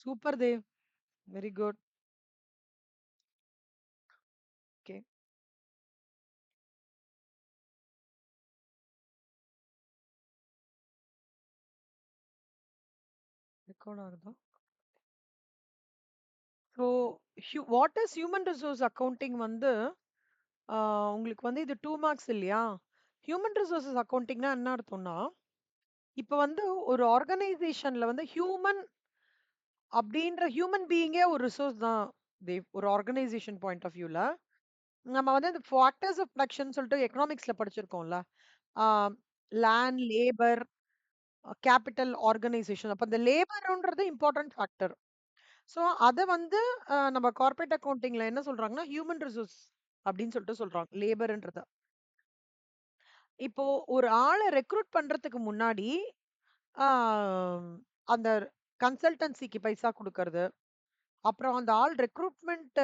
Super Dev. Very good. Okay. Record ஆகுதா? So what is human resource accounting வந்து உங்களுக்கு வந்து இது 2 மார்க்ஸ் இல்லையா? ஹியூமன் ரிசோர்சஸ் அக்கவுண்டிங்னா என்ன அர்த்தம்னா, இப்ப வந்து ஒரு ஆர்கனைசேஷன்ல வந்து அப்படின்ற ஹியூமன் பீயிங்கே ஒரு ரிசோர்ஸ் தான் தேவ். ஒரு ஆர்கனைசேஷன் பாயிண்ட் ஆஃப் வியூல. நம்ம வந்து இந்த ஃபேக்டர்ஸ் ஆஃப் ப்ரொடக்ஷன் சொல்லிட்டு எக்கனாமிக்ஸ்ல படிச்சிருக்கோம்ல. ஆ லேண்ட், லேபர், கேபிட்டல், ஆர்கனைசேஷன். அப்ப இந்த லேபர்ன்றது இம்பார்ட்டன்ட் ஃபேக்டர். ஸோ அத வந்து நம்ம கார்ப்பரேட் அக்கவுண்டிங்ல என்ன சொல்றாங்கன்னா, ஹியூமன் ரிசோர்ஸ் அப்படின்னு சொல்லிட்டு சொல்றாங்க. லேபர்ன்றத. இப்போ ஒரு ஆள ரெக்ரூட் பண்றதுக்கு முன்னாடி, ஆ அந்த கன்சல்டன்சிக்கு பைசா குடுக்கறது. அப்புறம் அந்த ஆள் ரெக்ரூட்மென்ட்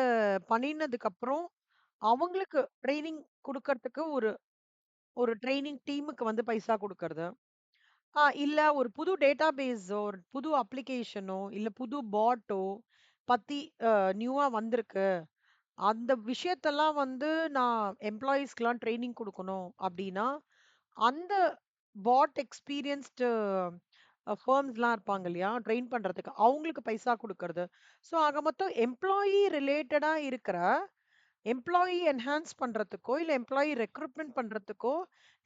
பண்ணினதுக்கு அப்புறம், அவங்களுக்கு ட்ரெய்னிங் குடுக்கறதுக்கு ஒரு ஒரு ட்ரெய்னிங் டீமுக்கு வந்து பைசா குடுக்கறது. இல்ல ஒரு புது டேட்டாபேஸோ, ஒரு புது அப்ளிகேஷனோ, இல்ல புது பாட்டோ பத்தி நியூவா வந்திருக்கு. அந்த விஷயத்தெல்லாம் வந்து நான் எம்ப்ளாயீஸ்க்குலாம் ட்ரெய்னிங் குடுக்கணும் அப்டின்னா, அந்த பாட் எக்ஸ்பீரியன்ஸ்டு ஃபர்ம்ஸ்லாம் இருப்பாங்க இல்லையா? ட்ரெயின் பண்றதுக்கு. அவங்களுக்கு பைசா குடுக்கறது. ஸோ ஆக மொத்தம் எம்ப்ளாயி ரிலேட்டடா இருக்கிற எம்ப்ளாயி என்ஹான்ஸ் பண்றதுக்கோ, இல்ல எம்ப்ளாயி ரெக்ரூட்மென்ட் பண்றதுக்கோ,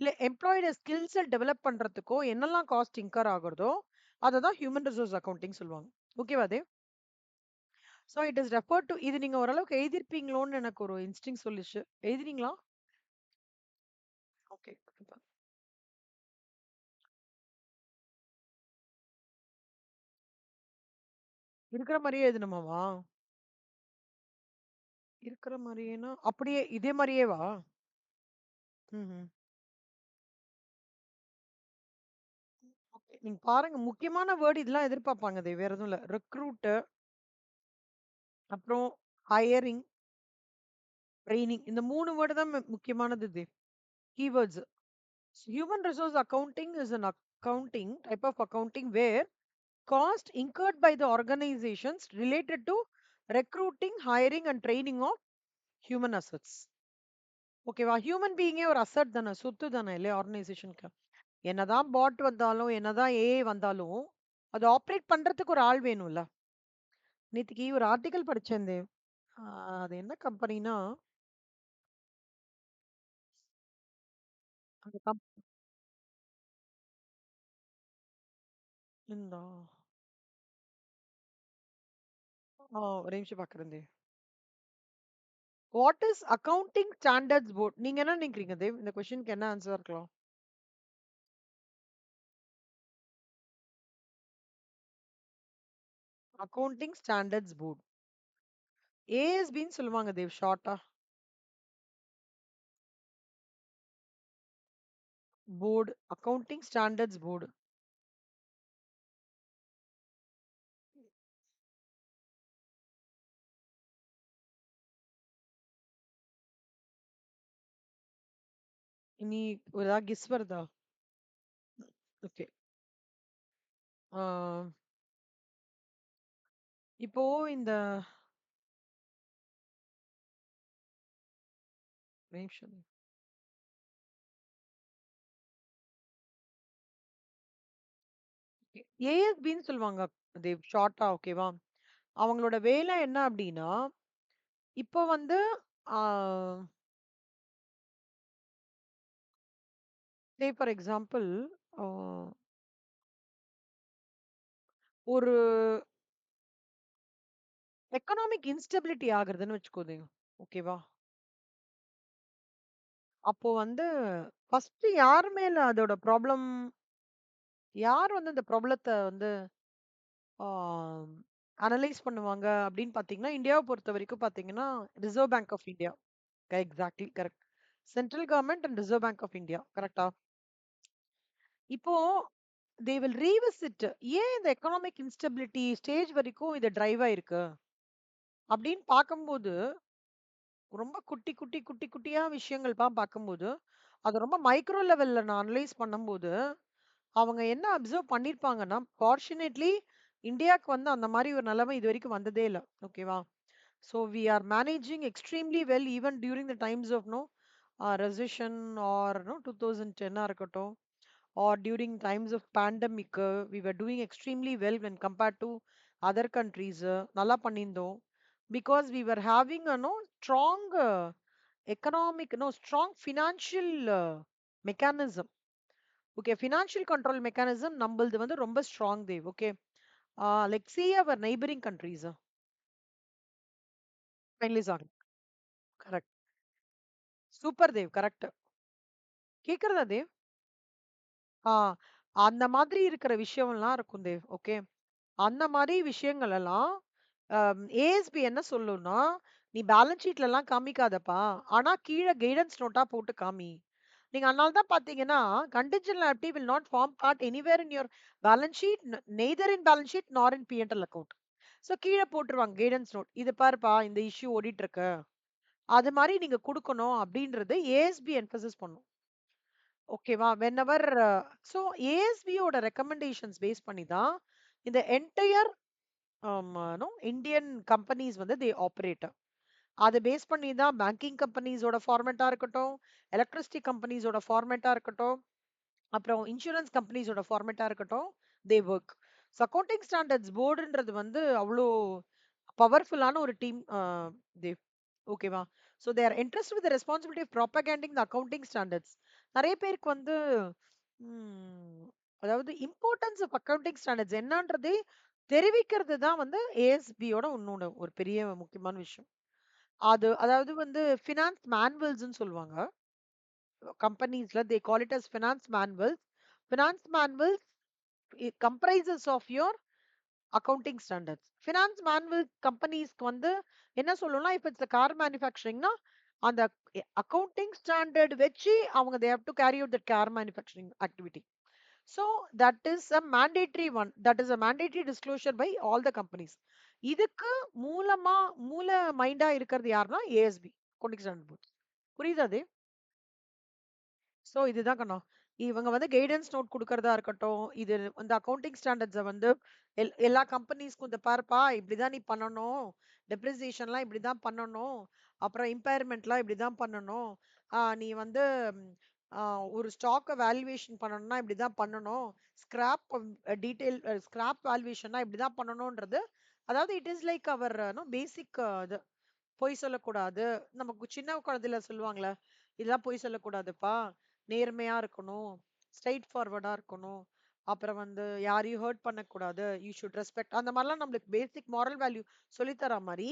இல்ல எம்ப்ளாயியோட ஸ்கில்ஸ டெவலப் பண்றதுக்கோ என்னெல்லாம் காஸ்ட் இன்கர் ஆகுறதோ, அததான் ஹியூமன் ரிசோர்ஸ் அக்கவுண்டிங் சொல்லுவாங்க. ஓகேவா அது? So it is referred to இது நீங்க ஓரளவுக்கு எழுதியிருப்பீங்களோன்னு எனக்கு ஒரு இன்ஸ்டிங்க்ட் சொல்லுச்சு. எழுதினீங்களா? ஓகே. இருக்கிற மாரியே எழுதணுமாவா? இருக்கிற மாரியேன்னா, அப்படியே இதே மாரியேவா? ம்ஹ்ம். ஓகே. நீங்க பாருங்க முக்கியமான வேர்ட் இதெல்லாம் எதிர்பார்ப்பாங்க அது வேற எதுவும் இல்ல. ரெக்ரூட், அப்புறம் ஹையரிங், ட்ரெய்னிங் இந்த 3 வேர்ட் தான் முக்கியமானது இது. Keywords. Human resource accounting is an accounting type of accounting where cost incurred by the organizations related to recruiting, hiring and training of human assets. ஓகேவா? ஹியூமன் பீயிங்கே ஒரு அசெட் தானே, சொத்து தானே இல்லையா ஆர்கனைசேஷனுக்கு. என்னதான் பாட் வந்தாலும், என்னதான் ஏஐ வந்தாலும், அது ஆப்பரேட் பண்றதுக்கு ஒரு ஆள் வேணும்ல. நேத்திக்கு ஒரு ஆர்டிக்கல் படிச்சேன் தேவ். ஆ, அது என்ன கம்பெனினா, அந்த இந்த ஒரே நிமிஷம் பார்க்குறேன் Dev. What is accounting standards board? நீங்க என்ன நினைக்கிறீங்க தேவ்? இந்த கொஸ்டினுக்கு என்ன ஆன்சர் இருக்கலாம்? Accounting standards board. ஏஎஸ்பின்னு சொல்லுவாங்க தேவ் ஷார்ட்டா. போர்டு. Accounting standards board. இனி ஒரு ஏதாவது கெஸ் வருதா? ஓகே. ஆ, இப்போ இந்த நிமிஷம். ஏஎஸ்பின்னு சொல்லுவாங்க தேவ் ஷார்ட்டா. ஓகேவா? அவங்களோட வேலை என்ன அப்படின்னா, இப்போ வந்து ஆ, சே ஃபார் எக்ஸாம்பிள் ஆ, ஒரு எக்கனாமிக் இன்ஸ்டபிலிட்டி ஆகுறதுன்னு வச்சுக்கோங்க. ஓகேவா? அப்போ வந்து ஃபர்ஸ்ட் யார் மேல அதோட ப்ராப்ளம் யார் வந்து அந்த ப்ராப்ளத்த வந்து ஆ அனலைஸ் பண்ணுவாங்க அப்படின்னு பார்த்தீங்கன்னா, இந்தியாவ பொறுத்தவரைக்கும் பார்த்தீங்கன்னா, Reserve Bank of India. Exactly correct. Central government and Reserve Bank of India. கரெக்ட்டா? இப்போ தே வில் ரீவிசிட் ஏன் இந்த எக்கனாமிக் இன்ஸ்டபிலிட்டி ஸ்டேஜ் வரைக்கும் இது டிரைவ் ஆயிருக்கு அப்படின்னு பார்க்கும்போது, ரொம்ப குட்டி, குட்டி, குட்டி, குட்டியா விஷயங்கள்லாம் பார்க்கும்போது, அது ரொம்ப மைக்ரோ லெவல்ல நான் அனலைஸ் பண்ணும்போது, அவங்க என்ன அப்சர்வ் பண்ணியிருப்பாங்கன்னா, ஃபார்ச்சுனேட்லி இந்தியாக்கு வந்து அந்த மாரி ஒரு நிலைமை இதுவரைக்கும் வந்ததே இல்ல. ஓகேவா? So we are managing extremely well even during the times of no recession or no 2010 ஆ இருக்கட்டும் or during times of pandemic we were doing extremely well when compared to other countries நல்லா பண்ணியிருந்தோம் because we were having a no strong economic no strong financial mechanism. Okay, financial control mechanism நம்மளது வந்து ரொம்ப strong Dev. Okay, like see our neighboring countries. Kindly sorry. Correct. Super Dev, correct. கேக்குறதா Dev? ஆ, அந்த மாதிரி இருக்கிற விஷயம்லாம் இருக்கும் தேவ். ஓகே. அந்த மாரி விஷயங்கள் எல்லாம் ஏஎஸ்பி என்ன சொல்லும்னா, "நீ பேலன்ஸ் ஷீட்லலாம் காமிக்காதப்பா. ஆனா கீழ கைடன்ஸ் நோட்டா போட்டு காமி." நீங்க அதனால தான் பார்த்தீங்கன்னா, contingent liability will not form part anywhere in your balance sheet, neither in balance sheet nor in பி&எல் account. So கீழ போட்டுருவாங்க கைடன்ஸ் நோட். "இது பாருப்பா, இந்த இஷ்யூ ஓடிட்டு இருக்கு. அது மாரி நீங்க குடுக்கணும்." அப்படின்றது ஏஎஸ்பி எம்பசஸ் பண்ணும். ஓகேவா? வென்னெவர் ஸோ ஏஎஸ்பியோட ரெக்கமெண்டேஷன்ஸ் பேஸ் பண்ணி தான் இந்த என்டயர் நோ இந்தியன் கம்பெனிஸ் வந்து தே ஆப்பரேட். அத பேஸ் பண்ணி தான் பேங்கிங் கம்பெனிஸோட ஃபார்மேட்டா இருக்கட்டும், எலக்ட்ரிசிட்டி கம்பெனிஸோட ஃபார்மேட்டா இருக்கட்டும், அப்புறம் இன்சூரன்ஸ் கம்பெனிஸோட ஃபார்மேட்டா இருக்கட்டும், they work. So accounting standards போர்டுன்றது வந்து அவ்ளோ பவர்ஃபுல்லான ஒரு டீம் தேவ். ஓகேவா? So they are interest with responsibility of propagating the accounting standards. நெறைய பேருக்கு வந்து ம், அதாவது இம்பார்ட்டன்ஸ் ஆஃப் அக்கவுண்டிங் ஸ்டாண்டர்ட்ஸ் என்னன்றதே தெரிவிக்கிறது தான் வந்து ஏஎஸ்பியோட உன்னோட ஒரு பெரிய முக்கியமான விஷயம். அது அதாவது வந்து ஃபினான்ஸ் மேனுவல்ஸ்ன்னு சொல்லுவாங்க. கம்பெனிஸ்ல they call it as finance manuals. Finance manuals comprises of your accounting standards. Finance manual கம்பெனிஸ்க்கு வந்து என்ன சொல்லணும்னா, இப்ப இட்ஸ் கார் மேனுஃபேக்சரிங்னா, அந்த அக்கவுண்டிங் ஸ்டாண்டர்ட் வச்சு அவங்க they have to carry out that car manufacturing activity. So that is a mandatory one. That is a mandatory disclosure by all the companies. இதுக்கு மூலமா மூல மைண்டா இருக்கிறது யாருன்னா ஏஎஸ்பி அக்கவுண்டிங் ஸ்டாண்டர்ட் போர்ட். புரியுதா அது? ஸோ இதுதான் கண்ணா. இவங்க வந்து கைடன்ஸ் நோட் குடுக்கறதா இருக்கட்டும், இது வந்து அக்கவுண்டிங் ஸ்டாண்டர்ட்ஸ வந்து எல்லா கம்பெனிஸ்க்கும் "இத பாருப்பா, இப்படிதான் நீ பண்ணணும். டெப்ரிசியேஷன்லாம் இப்படிதான் பண்ணணும். அப்புறம் இம்பேர்மென்ட்லாம் இப்படிதான் பண்ணணும். நீ வந்து ம் அ ஒரு ஸ்டாக்க வேல்யூவேஷன் பண்ணணும்னா இப்படிதான் பண்ணணும். ஸ்கிராப் டீட்டெயில் ஸ்கிராப் வேல்யூவேஷன்னா இப்படிதான் பண்ணணும்ன்றது." அதாவது இட் இஸ் லைக் அவர் பேசிக் இது. பொய் சொல்லக்கூடாது. நமக்கு சின்ன குழந்தையில சொல்லுவாங்கல்ல, "இதெல்லாம் பொய் சொல்லக்கூடாதுப்பா. நேர்மையா இருக்கணும். ஸ்ட்ரெய்ட் ஃபார்வர்டா இருக்கணும். அப்புறம் வந்து யாரையும் ஹர்ட் பண்ணக்கூடாது. You should respect." அந்த மாரிலாம் நம்மளுக்கு பேசிக் மாரல் வேல்யூ சொல்லி தர மாரி,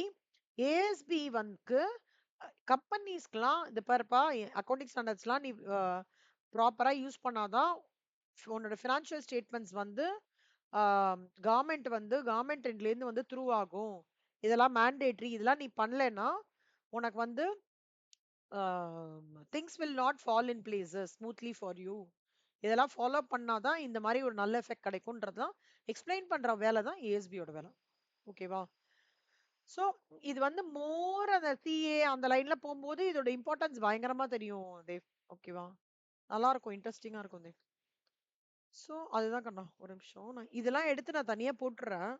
ஏஎஸ்பி வந்து கம்பெனிஸ்க்குலாம் "இது பாருப்பா, அக்கவுண்டிங் ஸ்டாண்டர்ட்ஸ்லாம் நீ ப்ராப்பரா யூஸ் பண்ணா தான் உன்னோட ஃபினான்ஷியல் ஸ்டேட்மெண்ட்ஸ் வந்து ஆ கவர்மெண்ட் எண்ட்லேருந்து வந்து த்ரூ ஆகும். இதெல்லாம் மேண்டேட்டரி. இதெல்லாம் நீ பண்ணலன்னா, உனக்கு வந்து things will not fall in places smoothly for you. இதெல்லாம் ஃபாலோ பண்ணாதான் இந்த மாதிரி ஒரு நல்ல எஃபெக்ட் கிடைக்கும்ன்றதுதான் எக்ஸ்பிளைன் பண்ற வேலை தான் ஏஎஸ்பியோட வேலை. ஓகேவா? ஸோ இது வந்து மோர் அந்த சிஏ அந்த லைன்ல போகும்போது இதோட இம்பார்ட்டன்ஸ் பயங்கரமா தெரியும் தேவ். ஓகேவா? நல்லா இருக்கும், இன்ட்ரெஸ்டிங்கா இருக்கும் தேவ். ஸோ அதுதான் கண்ணா. ஒரு நிமிஷம், நான் இதெல்லாம் எடுத்து நான் தனியா போட்டுறேன்.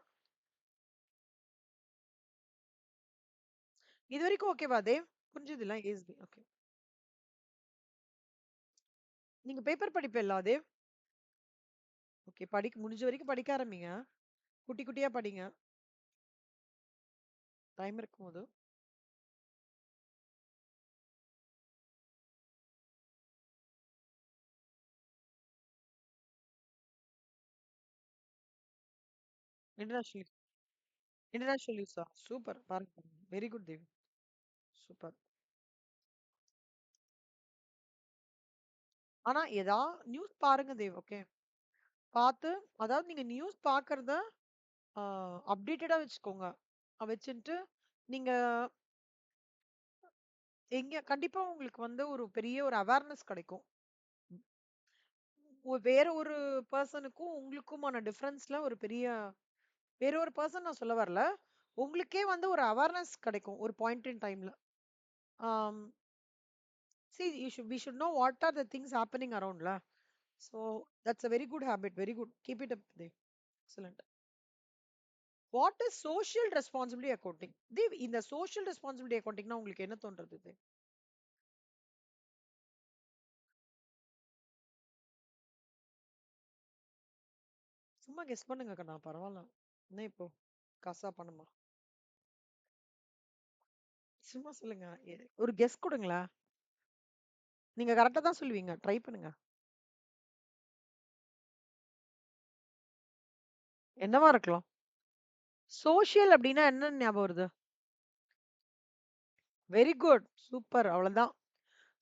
இது வரைக்கும் ஓகேவா தேவ்? புரிஞ்சது இல்ல ஏஎஸ்பி? ஓகே. நீங்க பேப்பர் படிப்பீங்களா தேவ்? ஓகே, படிக்க முடிஞ்ச வரைக்கும் படிக்க ஆரம்பிங்க. குட்டி குட்டியா படிங்க. டைம் இருக்கும்போது. இன்டர்நேஷனல் இன்டர்நேஷனல் யூஸா? சூப்பர். பாருங்க பாருங்க. Very good Dev. சூப்பர். ஆனா நியூஸ் பாருங்க தேவ். ஓகே. பார்த்து, அதாவது நீங்க நியூஸ் பார்க்கறத அப்டேட்டடா வச்சுக்கோங்க. வச்சுட்டு நீங்க எங்க கண்டிப்பா உங்களுக்கு வந்து ஒரு பெரிய ஒரு அவேர்னஸ் கிடைக்கும். வேற ஒரு பெர்சனுக்கும் உங்களுக்குமான டிஃபரன்ஸ்ல ஒரு பெரிய வேற ஒரு பெர்சன் நான் சொல்ல வரல. உங்களுக்கே வந்து ஒரு அவேர்னஸ் கிடைக்கும் ஒரு பாயிண்ட் இன் டைம்ல. ஆம். See, we should know what are the things happening around la. So that's a very good habit. Very good. Keep it up there. Excellent. What is social responsibility accounting? இந்த social responsibility அக்கவுண்டிங்னா உங்களுக்கு என்ன தோன்றது இது? சும்மா guess பண்ணுங்க கண்ணா, பரவாயில்ல. என்ன இப்போ காசா பணமா? சும்மா சொல்லுங்க. ஒரு கெஸ் கொடுங்களேன். நீங்க கரெக்டா தான் சொல்லுவீங்க. ட்ரை பண்ணுங்க. என்னவா இருக்கலாம்? சோஷியல் அப்படின்னா என்ன ஞாபகம் வருது? Very good. சூப்பர். அவ்வளவுதான்.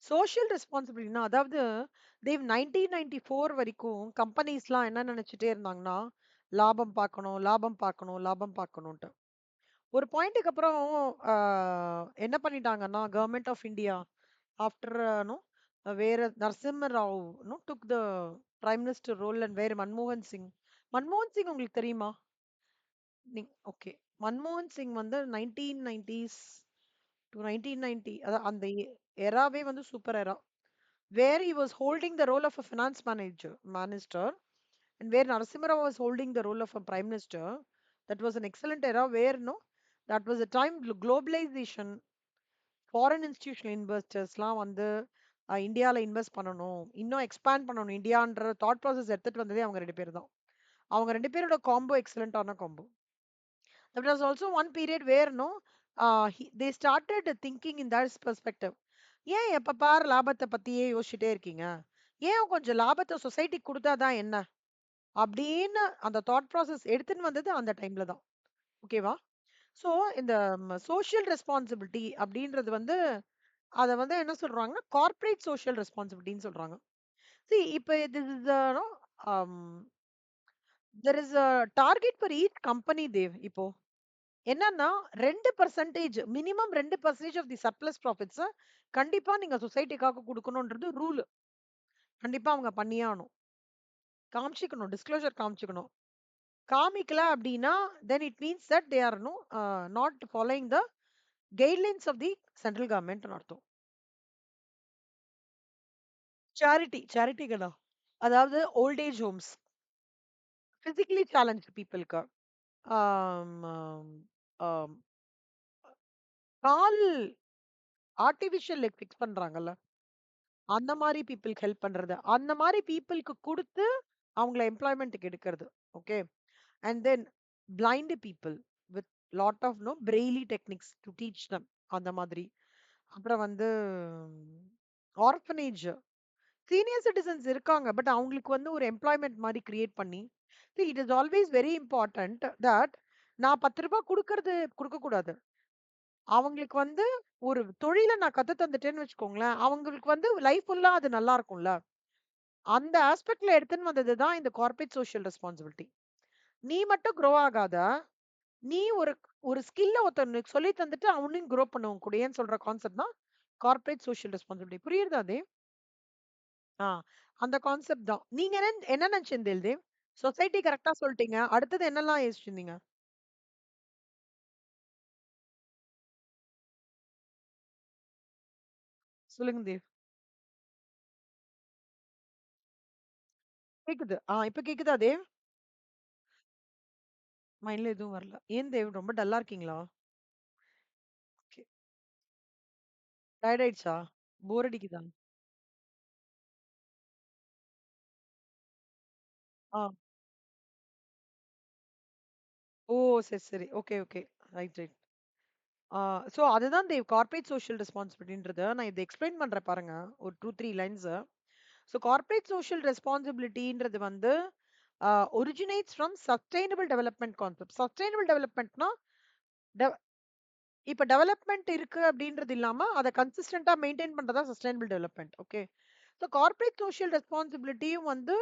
சோஷியல் ரெஸ்பான்சிபிலிட்டினா அதாவது தேவ் 1994 வரைக்கும் கம்பெனிஸ்லாம் என்ன நினைச்சிட்டே இருந்தாங்கன்னா, லாபம் பார்க்கணும், லாபம் பார்க்கணும், லாபம் பார்க்கணும்ட்டு. ஒரு பாயிண்ட்டுக்கு அப்புறம் என்ன பண்ணிட்டாங்கன்னா, government of India after no வேற Narasimha Rao took the prime minister role and வேற மன்மோகன் சிங். மன்மோகன் சிங் உங்களுக்கு தெரியுமா? ஓகே. மன்மோகன் சிங் வந்து 1990s டு 1990 அதான் அந்த எராவே வந்து super எரா. Where he was holding the role of a finance minister, and where Narasimha Rao was holding the role of a prime minister. That was an excellent era where no, that was a time globalization, foreign institutional investors வந்து இந்தியால invest பண்ணணும், இன்னும் expand பண்ணணும் இந்தியான்ற thought process எடுத்துட்டு வந்ததே அவங்க ரெண்டு பேர் தான். அவங்க ரெண்டு பேரோட காம்போ எக்ஸலண்டான combo. That was also one period where no, they started thinking in that perspective. ஏன் எப்ப பாரு லாபத்தை பத்தியே யோசிச்சுட்டே இருக்கீங்க? ஏன் கொஞ்சம் லாபத்தை சொசைட்டி கொடுத்தாதான் என்ன அப்படின்னு அந்த தாட் ப்ராசஸ் எடுத்துன்னு வந்தது அந்த டைம்ல தான். ஓகேவா? சோ இந்த சோஷியல் ரெஸ்பான்சிபிலிட்டி அப்படின்றது வந்து அத வந்து என்ன சொல்றாங்கன்னா கார்ப்பரேட் சோஷியல் ரெஸ்பான்சிபிலிட்டின்னு சொல்றாங்க. See இப்ப this is no, um, there is a target for each company Dev. இப்போ என்னன்னா 2% minimum 2% of the surplus profits கண்டிப்பா நீங்க சொசைட்டிக்காக கொடுக்கணும்ன்றது ரூல். கண்டிப்பா அவங்க பண்ணியே ஆகணும். காமிச்சுக்கணும், டிஸ்க்ளோஷர் காமிச்சுக்கணும். காமிக்கல அப்படின்னா then it means that they are not following the guidelines of the central government அர்த்தம். சேரிட்டி சேரிட்டிகளா? அதாவது old age homes, physically challenge பீப்புளுக்கு, கால் ஆர்டிபிஷியல் லெக் ஃபிக்ஸ் பண்றாங்கல்ல, அந்த மாரி பீப்பிள்க்கு ஹெல்ப் பண்றது. அந்த மாரி பீப்பிள்க்கு குடுத்து அவங்கள எம்ப்ளாய்மென்ட்க்கு எடுக்கிறது. Okay. And then blind people with lot of Braille techniques to teach them அந்த மாதிரி. அப்புறம் வந்து ஆர்ஃபனேஜ் சீனியர் சிட்டிசன்ஸ் இருக்காங்க. பட் அவங்களுக்கு வந்து ஒரு எம்ப்ளாய்மென்ட் மாரி கிரியேட் பண்ணி it is always very important that நான் ₹10 குடுக்கறது குடுக்கக்கூடாது. அவங்களுக்கு வந்து ஒரு தொழில நான் கத்து தந்துட்டேன்னு வச்சுக்கோங்களேன், அவங்களுக்கு வந்து லைஃப் ஃபுல்லா அது நல்லா இருக்கும்ல. அந்த ஆஸ்பெக்ட்ல எடுத்துன்னு வந்தது தான் இந்த கார்ப்பரேட் சோஷியல் ரெஸ்பான்சிபிலிட்டி. நீ மட்டும் க்ரோ ஆகாத, நீ ஒரு ஒரு ஸ்கில்ல ஒருத்தனுக்கு சொல்லி தந்துட்டு அவனையும் க்ரோ பண்ணுவோம் கூடயேன்னு சொல்ற கான்செப்ட் தான் கார்ப்பரேட் சோஷியல் ரெஸ்பான்சிபிலிட்டி. புரியுதா தேவ்? ஆ அந்த கான்செப்ட் தான். நீங்க என்ன நினைச்சீங்க தேவ்? சொசைட்டி கரெக்ட்டா சொல்ட்டீங்க. அடுத்தது என்னலாம் யோசிச்சிருந்தீங்க? சொல்லுங்க தேவ். கேக்குது. இப்ப கேக்குதா தேவ்? மைண்ட்ல எதுவும் வரல. ஏன் தேவ் ரொம்ப டல்லா இருக்கீங்களா? ஓகே. டயர்ட் ஆயிடுச்சா? போர் அடிக்குதா? ஆ. ஓ! சரி, சரி. Okay, okay. Right, right. ஆ சோ அதுதான் கார்ப்பரேட் சோஷியல் ரெஸ்பான்சிபிலிட்டின்றது. நான் இத எக்ஸ்பிளைன் பண்றேன் பாருங்க. ஒரு 2, 3 லைன்ஸ். சோ கார்ப்பரேட் சோஷியல் ரெஸ்பான்சிபிலிட்டின்றது வந்து uh originates from sustainable development concept. Sustainable டெவலப்மென்ட்னா டெவ இப்ப டெவலப்மென்ட் இருக்கு அப்படின்றது இல்லாம அத கன்சிஸ்டன்ட்டா மெயின்டெயின் பண்றது தான் sustainable development. Okay. So corporate social ரெஸ்பான்சிபிலிட்டியும் வந்து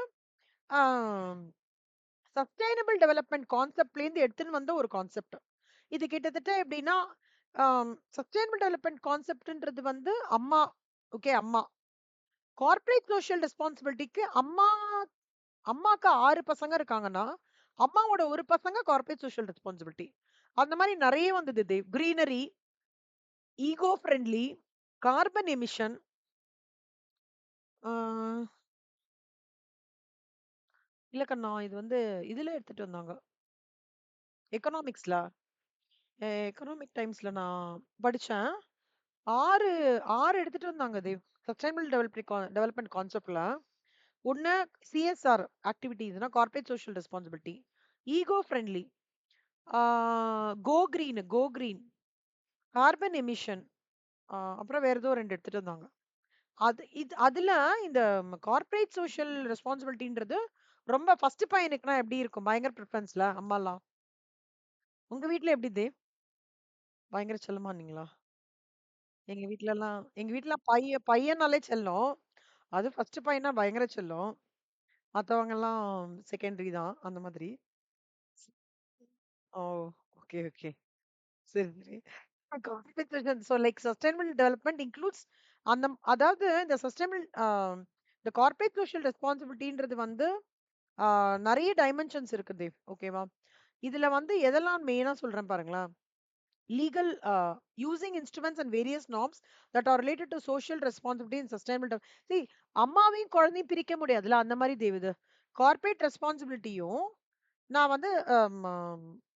ஆ சஸ்டெய்னபிள் டெவலப்மென்ட் கான்செப்ட்லேருந்து எடுத்துன்னு வந்த ஒரு கான்செப்ட். இது கிட்டத்தட்ட எப்படின்னா, சஸ்டெய்னபிள் டெவலப்மென்ட் கான்செப்ட்ன்றது வந்து அம்மா, ஓகே அம்மா. கார்ப்பரேட் சோஷியல் ரெஸ்பான்சிபிலிட்டிக்கு அம்மாக்கு 6 பசங்க இருக்காங்கன்னா, அம்மாவோட ஒரு பசங்க கார்ப்பரேட் சோஷியல் ரெஸ்பான்சிபிலிட்டி. அந்த மாரி நெறைய வந்தது greenery, eco friendly, carbon emission, ஆ இல்ல கண்ணா இது வந்து இதுல எடுத்துட்டு வந்தாங்க. எக்கனாமிக்ஸ்ல எக்கனாமிக் டைம்ஸ்ல நான் படிச்சேன். 6 6 எடுத்துட்டு வந்தாங்க தேவ். சஸ்டைனபிள் டெவலப்மென்ட் கான்செப்ட்ல. ஒண்ணு சிஎஸ்ஆர் ஆக்டிவிட்டீஸ்னா corporate social responsibility. Eco friendly. ஆ கோ கிரீன். Carbon emission. அப்புறம் வேற ஏதோ 2 எடுத்துட்டு வந்தாங்க. அதுல இந்த கார்ப்பரேட் சோஷியல் ரெஸ்பான்சிபிலிட்டின்றது ரொம்ப ஃபர்ஸ்ட் பையனுக்குனா எப்படி இருக்கும்? பயங்கர ப்ரிஃபரன்ஸ்ல அம்மாலாம். உங்க வீட்ல எப்படி தேவ்? பயங்கர செல்லமானீங்களா? எங்க வீட்ல பையன்னாலே செல்லம். அது ஃபர்ஸ்ட் பையன்னா பயங்கர செல்லம். மத்தவங்கலாம் செகண்டரி தான். அந்த மாதிரி. ஓ! Okay, okay. சரி, சரி. Compensation like sustainable development includes அதாவது இந்த இந்த கார்ப்பரேட் சோஷியல் ரெஸ்பான்சிபிலிட்டின்றது வந்து ஆ நெறைய டைமென்ஷன்ஸ் இருக்குது. ஓகேவா? இதுல வந்து எதெல்லாம் மெயினா சொல்றேன் பாருங்களேன். Legal using instruments and various norms that R related to social responsibility and sustainable see அம்மாவையும் குழந்தையும் பிரிக்க முடியாதுல்ல. அந்த மாரி தேவுது. கார்ப்பரேட் ரெஸ்பான்சிபிலிட்டியும் நான் வந்து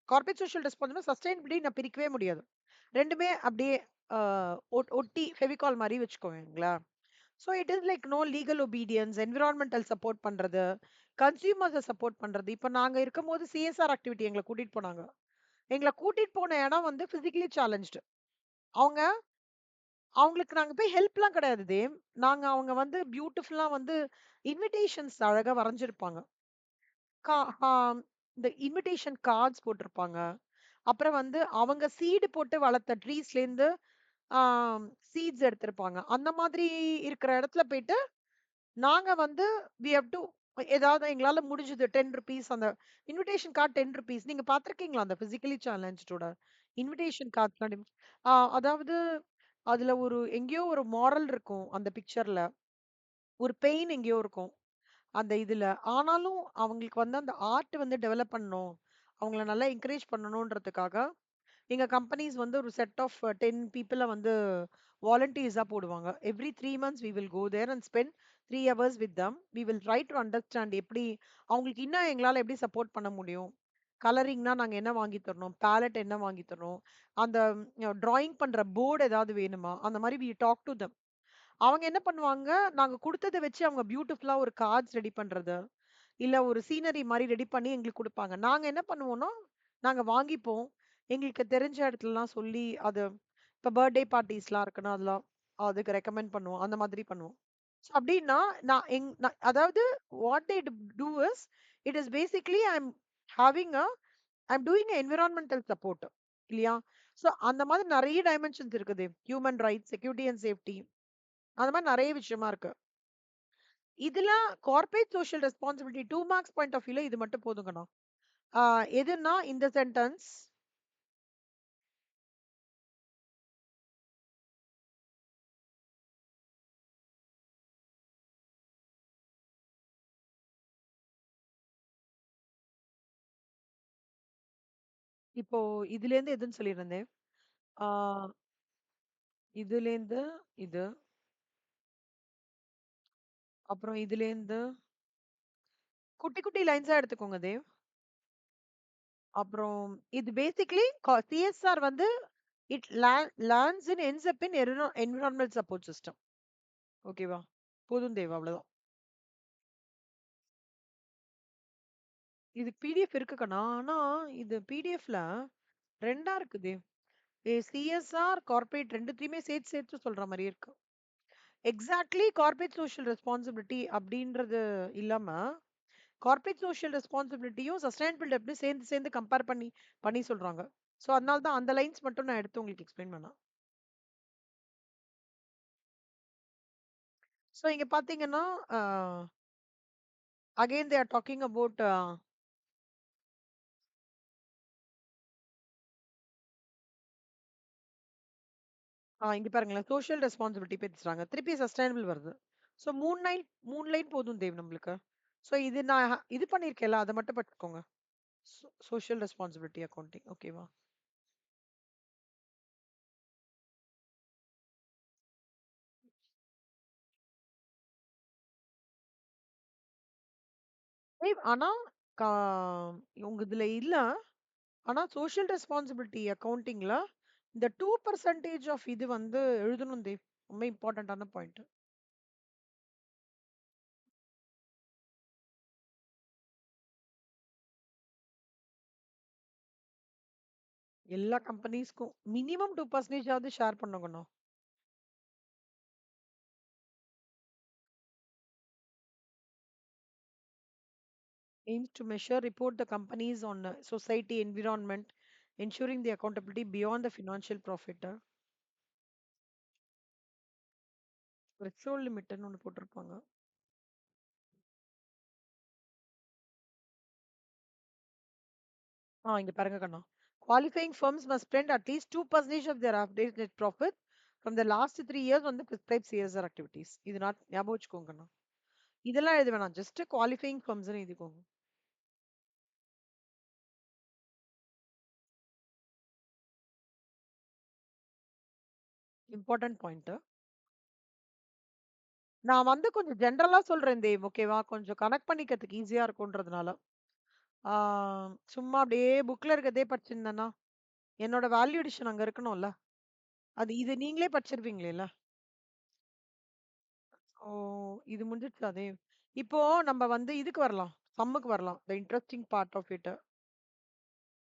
கார்ப்பரேட் சோஷியல் ரெஸ்பான்சிபிலிட்டி, சஸ்டைனபிலிட்டி நான் பிரிக்கவே முடியாது. 2மே அப்படியே அ ஒட்டி ஃபெவிகால் மாரி வச்சுக்கோங்களேன். So it is like no legal obedience, environmental support பண்றது, கன்சியூமர்ஸ சப்போர்ட் பண்றது. இப்ப நாங்க இருக்கும்போது சிஎஸ்ஆர் ஆக்டிவிட்டி எங்கள கூட்டிட்டு போனாங்க. எங்கள கூட்டிட்டு போன இடம் வந்து பிசிக்கலி சேலஞ்ச்டு. அவங்க அவங்களுக்கு நாங்க போய் ஹெல்ப்லாம் கிடையாது தேவ். அவங்க வந்து பியூட்டிஃபுல்லா வந்து இன்விடேஷன்ஸ் அழகா வரைஞ்சிருப்பாங்க. கா ஆம் இந்த இன்விடேஷன் கார்ட்ஸ் போட்டிருப்பாங்க. அப்புறம் வந்து அவங்க சீடு போட்டு வளர்த்த ட்ரீஸ்லேருந்து சீட்ஸ் எடுத்திருப்பாங்க. அந்த மாதிரி இருக்கிற இடத்துல போயிட்டு, நாங்க வந்து வி ஹேவ் டூ ஏதாவது எங்களால முடிஞ்சது ₹10 அந்த இன்விடேஷன் கார்ட் ₹10 நீங்க பார்த்திருக்கீங்களா? அந்த பிசிக்கலி சேலஞ்சுடோட இன்விடேஷன் கார்ட்ஸ்லாம் அதாவது அதுல எங்கேயோ ஒரு மாரல் இருக்கும் அந்த பிக்சர்ல. ஒரு பெயின் எங்கேயோ இருக்கும். அந்த இதுல. ஆனாலும் அவங்களுக்கு வந்து அந்த ஆர்ட் வந்து டெவலப் பண்ணணும். அவங்கள நல்லா என்கரேஜ் பண்ணணுன்றதுக்காக, எங்க கம்பெனிஸ் வந்து ஒரு செட் ஆஃப் 10 பீப்பிள வந்து வாலண்டியர்ஸா போடுவாங்க. Every 3 months we will go there and spend 3 hours with them. We will try to understand எப்படி அவங்களுக்கு இன்னும் எங்களால எப்படி சப்போர்ட் பண்ண முடியும். கலரிங்னா நாங்க என்ன வாங்கி தரணும்? பேலட் என்ன வாங்கி தரணும்? அந்த டிராயிங் பண்ற போர்ட் ஏதாவது வேணுமா? அந்த மாரி வி டாக் டூ தெம். அவங்க என்ன பண்ணுவாங்க, நாங்க குடுத்தத வச்சு அவங்க பியூட்டிஃபுல்லா ஒரு கார்ட்ஸ் ரெடி பண்றது, இல்ல ஒரு சீனரி மாரி ரெடி பண்ணி எங்களுக்கு குடுப்பாங்க. நாங்க என்ன பண்ணுவோம்னா, நாங்க வாங்கிப்போம். எங்களுக்கு தெரிஞ்ச இடத்துலலாம் சொல்லி இப்ப பர்த்டே பார்ட்டீஸ்லாம் இருக்குன்னா, அதுக்கு ரெக்கமெண்ட் பண்ணுவோம். அந்த மாதிரி பண்ணுவோம். ஸோ அப்டின்னா, அதாவது what they do is, it is basically having a I am doing a environmental support இல்லையா? ஸோ அந்த மாதிரி நெறைய டைமென்ஷன்ஸ் இருக்குது. Human rights, security and safety அந்த மாரி நெறைய விஷயமா இருக்கு. இதுல corporate social responsibility 2 marks point of வியூல இது மட்டும் போதுங்கண்ணா. ஆ எதுன்னா இந்த சென்டென்ஸ் இப்போ இதுலேருந்து எதுன்னு சொல்லியிருந்தேன். ஆ இதுலேருந்து இது, அப்புறம் இதுலேருந்து குட்டி குட்டி லைன்ஸா எடுத்துக்கோங்க தேவ். அப்புறம் இது பேசிக்கலி சிஎஸ்ஆர் வந்து it learns in ends up in environment support system. ஓகேவா? போதும் தேவ் அவ்வளவுதான். இது பிடிஎஃப் இருக்குக்கண்ணா. ஆனா இது பிடிஎஃப்ல 2ஆ இருக்கு தேவ். சிஎஸ்ஆர், கார்ப்பரேட் 2த்தையுமே சேர்த்து சேர்த்து சொல்ற மாரி இருக்கு. எக்ஸாக்ட்லி கார்ப்பரேட் சோஷியல் ரெஸ்பான்சிபிலிட்டி அப்படின்றது இல்லாம, கார்ப்பரேட் சோஷியல் ரெஸ்பான்சிபிலிட்டியும் சஸ்டைனபிள் டெப்ட்டும் சேர்ந்து சேர்ந்து கம்பேர் பண்ணி பண்ணி சொல்றாங்க. ஸோ அதனால தான் அந்த லைன்ஸ் மட்டும் நான் எடுத்து உங்களுக்கு எக்ஸ்பிளைன் பண்ணேன். ஸோ இங்க பார்த்தீங்கன்னா, uh again they are talking about இங்க பாருங்களேன் சோஷியல் ரெஸ்பான்சிபிலிட்டி பேசுறாங்க. திருப்பி சஸ்டைனபிள் வருது. ஸோ 3 லைன் போதும் தேவ் நம்மளுக்கு. ஸோ இது நான் இது பண்ணியிருக்கேன்ல, அத மட்டும் பார்த்துக்கோங்க. சோஷியல் ரெஸ்பான்சிபிலிட்டி அக்கவுண்டிங் ஓகேவா? ஆனா கா உங்க இதுல இல்ல. ஆனா சோஷியல் ரெஸ்பான்சிபிலிட்டி அக்கவுண்டிங்ல இந்த 2% ஆஃப் இது வந்து எழுதணும் தேவ். ரொம்ப இம்பார்ட்டன்டான பாயிண்ட். எல்லா கம்பெனிஸ்க்கும் மினிமம் 2% ஆவது ஷேர் பண்ணுங்கண்ணா. Aims to measure, report the companies on society, environment, ensuring the accountability beyond the financial profit. Threshold லிமிட்னு ஒண்ணு போட்டிருப்பாங்க. இங்க பாருங்க கண்ணா. Qualifying firms must spend at least 2% of their average net profit from the last 3 years on the prescribed CSR activities. இது நான் ஞாபகம் வச்சுக்கோங்க கண்ணா. இதெல்லாம் எழுத வேணாம். ஜஸ்ட் குவாலிஃபைங் ஃபர்ம்ஸ்னு எழுதிக்கோங்க. Important point. நான் வந்து கொஞ்சம் ஜென்ரலா சொல்றேன் தேவ். ஓகேவா? கொஞ்சம் கனெக்ட் பண்ணிக்கிறதுக்கு ஈஸியா இருக்கும்ன்றதுனால. ஆ, சும்மா அப்படியே புக்ல இருக்கிறதே படிச்சிருந்தேன்னா, என்னோட வேல்யூ அடிஷன் அங்க இருக்கணும்ல. அது இது நீங்களே படிச்சிருவீங்களேல்ல. ஓ! இது முடிஞ்சிருச்சா தேவ்? இப்போ நம்ம வந்து இதுக்கு வரலாம். சம்முக்கு வரலாம். The interesting part of it.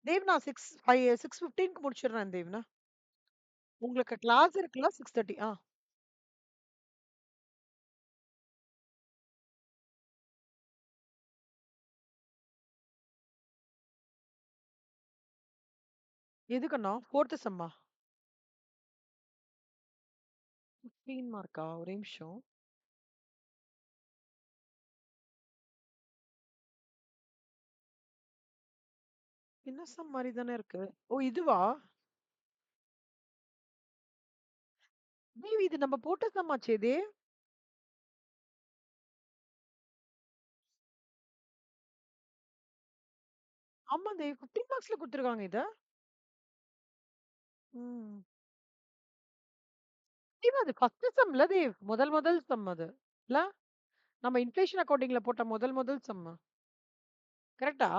Dev நான் 6:15க்கு முடிச்சிடுறேன் தேவ்னா. உங்களுக்கு கிளாஸ் இருக்குல்ல 6:30. எதுக்குண்ணா? 4த் செம்மா? 15 மார்க்கா? ஒரே நிமிஷம். என்ன சம் மாரி தானே இருக்கு. ஓ! இதுவா? தேவ் இது நம்ம போட்ட சம் ஆச்சே தேவ். ஆமா தேவ். 15 மார்க்ஸ்ல குடுத்துருக்காங்க இத. ம். தேவ் அது ஃபர்ஸ்ட் செம்ல தேவ். முதல் செம் அது. இல்ல? நம்ம இன்ஃப்ளேஷன் அக்கவுண்டிங்ல போட்ட முதல் செம். கரெக்ட்டா?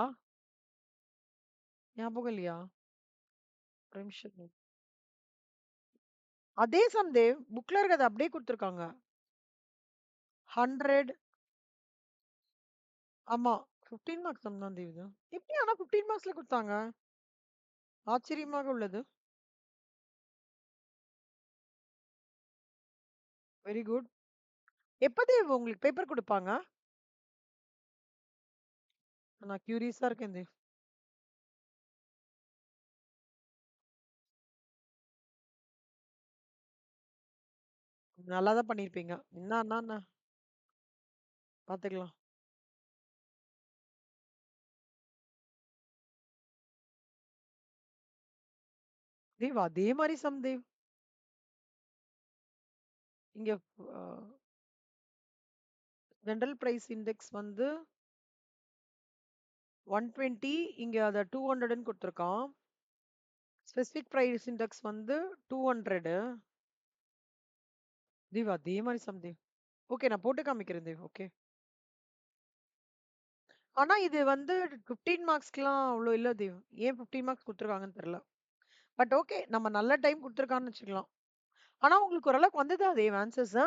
ஞாபகம் இல்லையா? ஒரு நிமிஷம் தேவ். அதே சம் தேவ். புக்ல இருக்கிறத அப்படியே குடுத்துருக்காங்க. 100. ஆமா. 15 மார்க்ஸ் சம் தான் தேவ் இது. எப்படி ஆனா 15 மார்க்ஸ்ல குடுத்தாங்க? ஆச்சரியமாக உள்ளது. Very good. எப்ப தேவ் உங்களுக்கு பேப்பர் குடுப்பாங்க? நான் கியூரியஸா இருக்கேன் தேவ். நல்லா தான் பண்ணியிருப்பீங்க. என்னான்னா பாத்துக்கலாம். தேவ் அதே மாரி சம் தேவ். இங்க அ ஜெனரல் பிரைஸ் இண்டெக்ஸ் வந்து 120, இங்க அத 200ன்னு குடுத்துருக்கான். ஸ்பெசிஃபிக் பிரைஸ் இண்டெக்ஸ் வந்து 200. தேவ் அதே மாரி சம் தேவ். ஓகே நான் போட்டு காமிக்கிறேன் தேவ். ஓகே. ஆனா இது வந்து 15 மார்க்ஸ்க்குலாம் அவ்ளோ இல்ல தேவ். ஏன் 15 மார்க்ஸ் குடுத்துருக்காங்கன்னு தெரியல. But okay. நம்ம நல்ல டைம் குடுத்துருக்கான்னு வச்சுக்கலாம். ஆனா உங்களுக்கு ஓரளவுக்கு வந்ததா தேவ் ஆன்சர்ஸ்?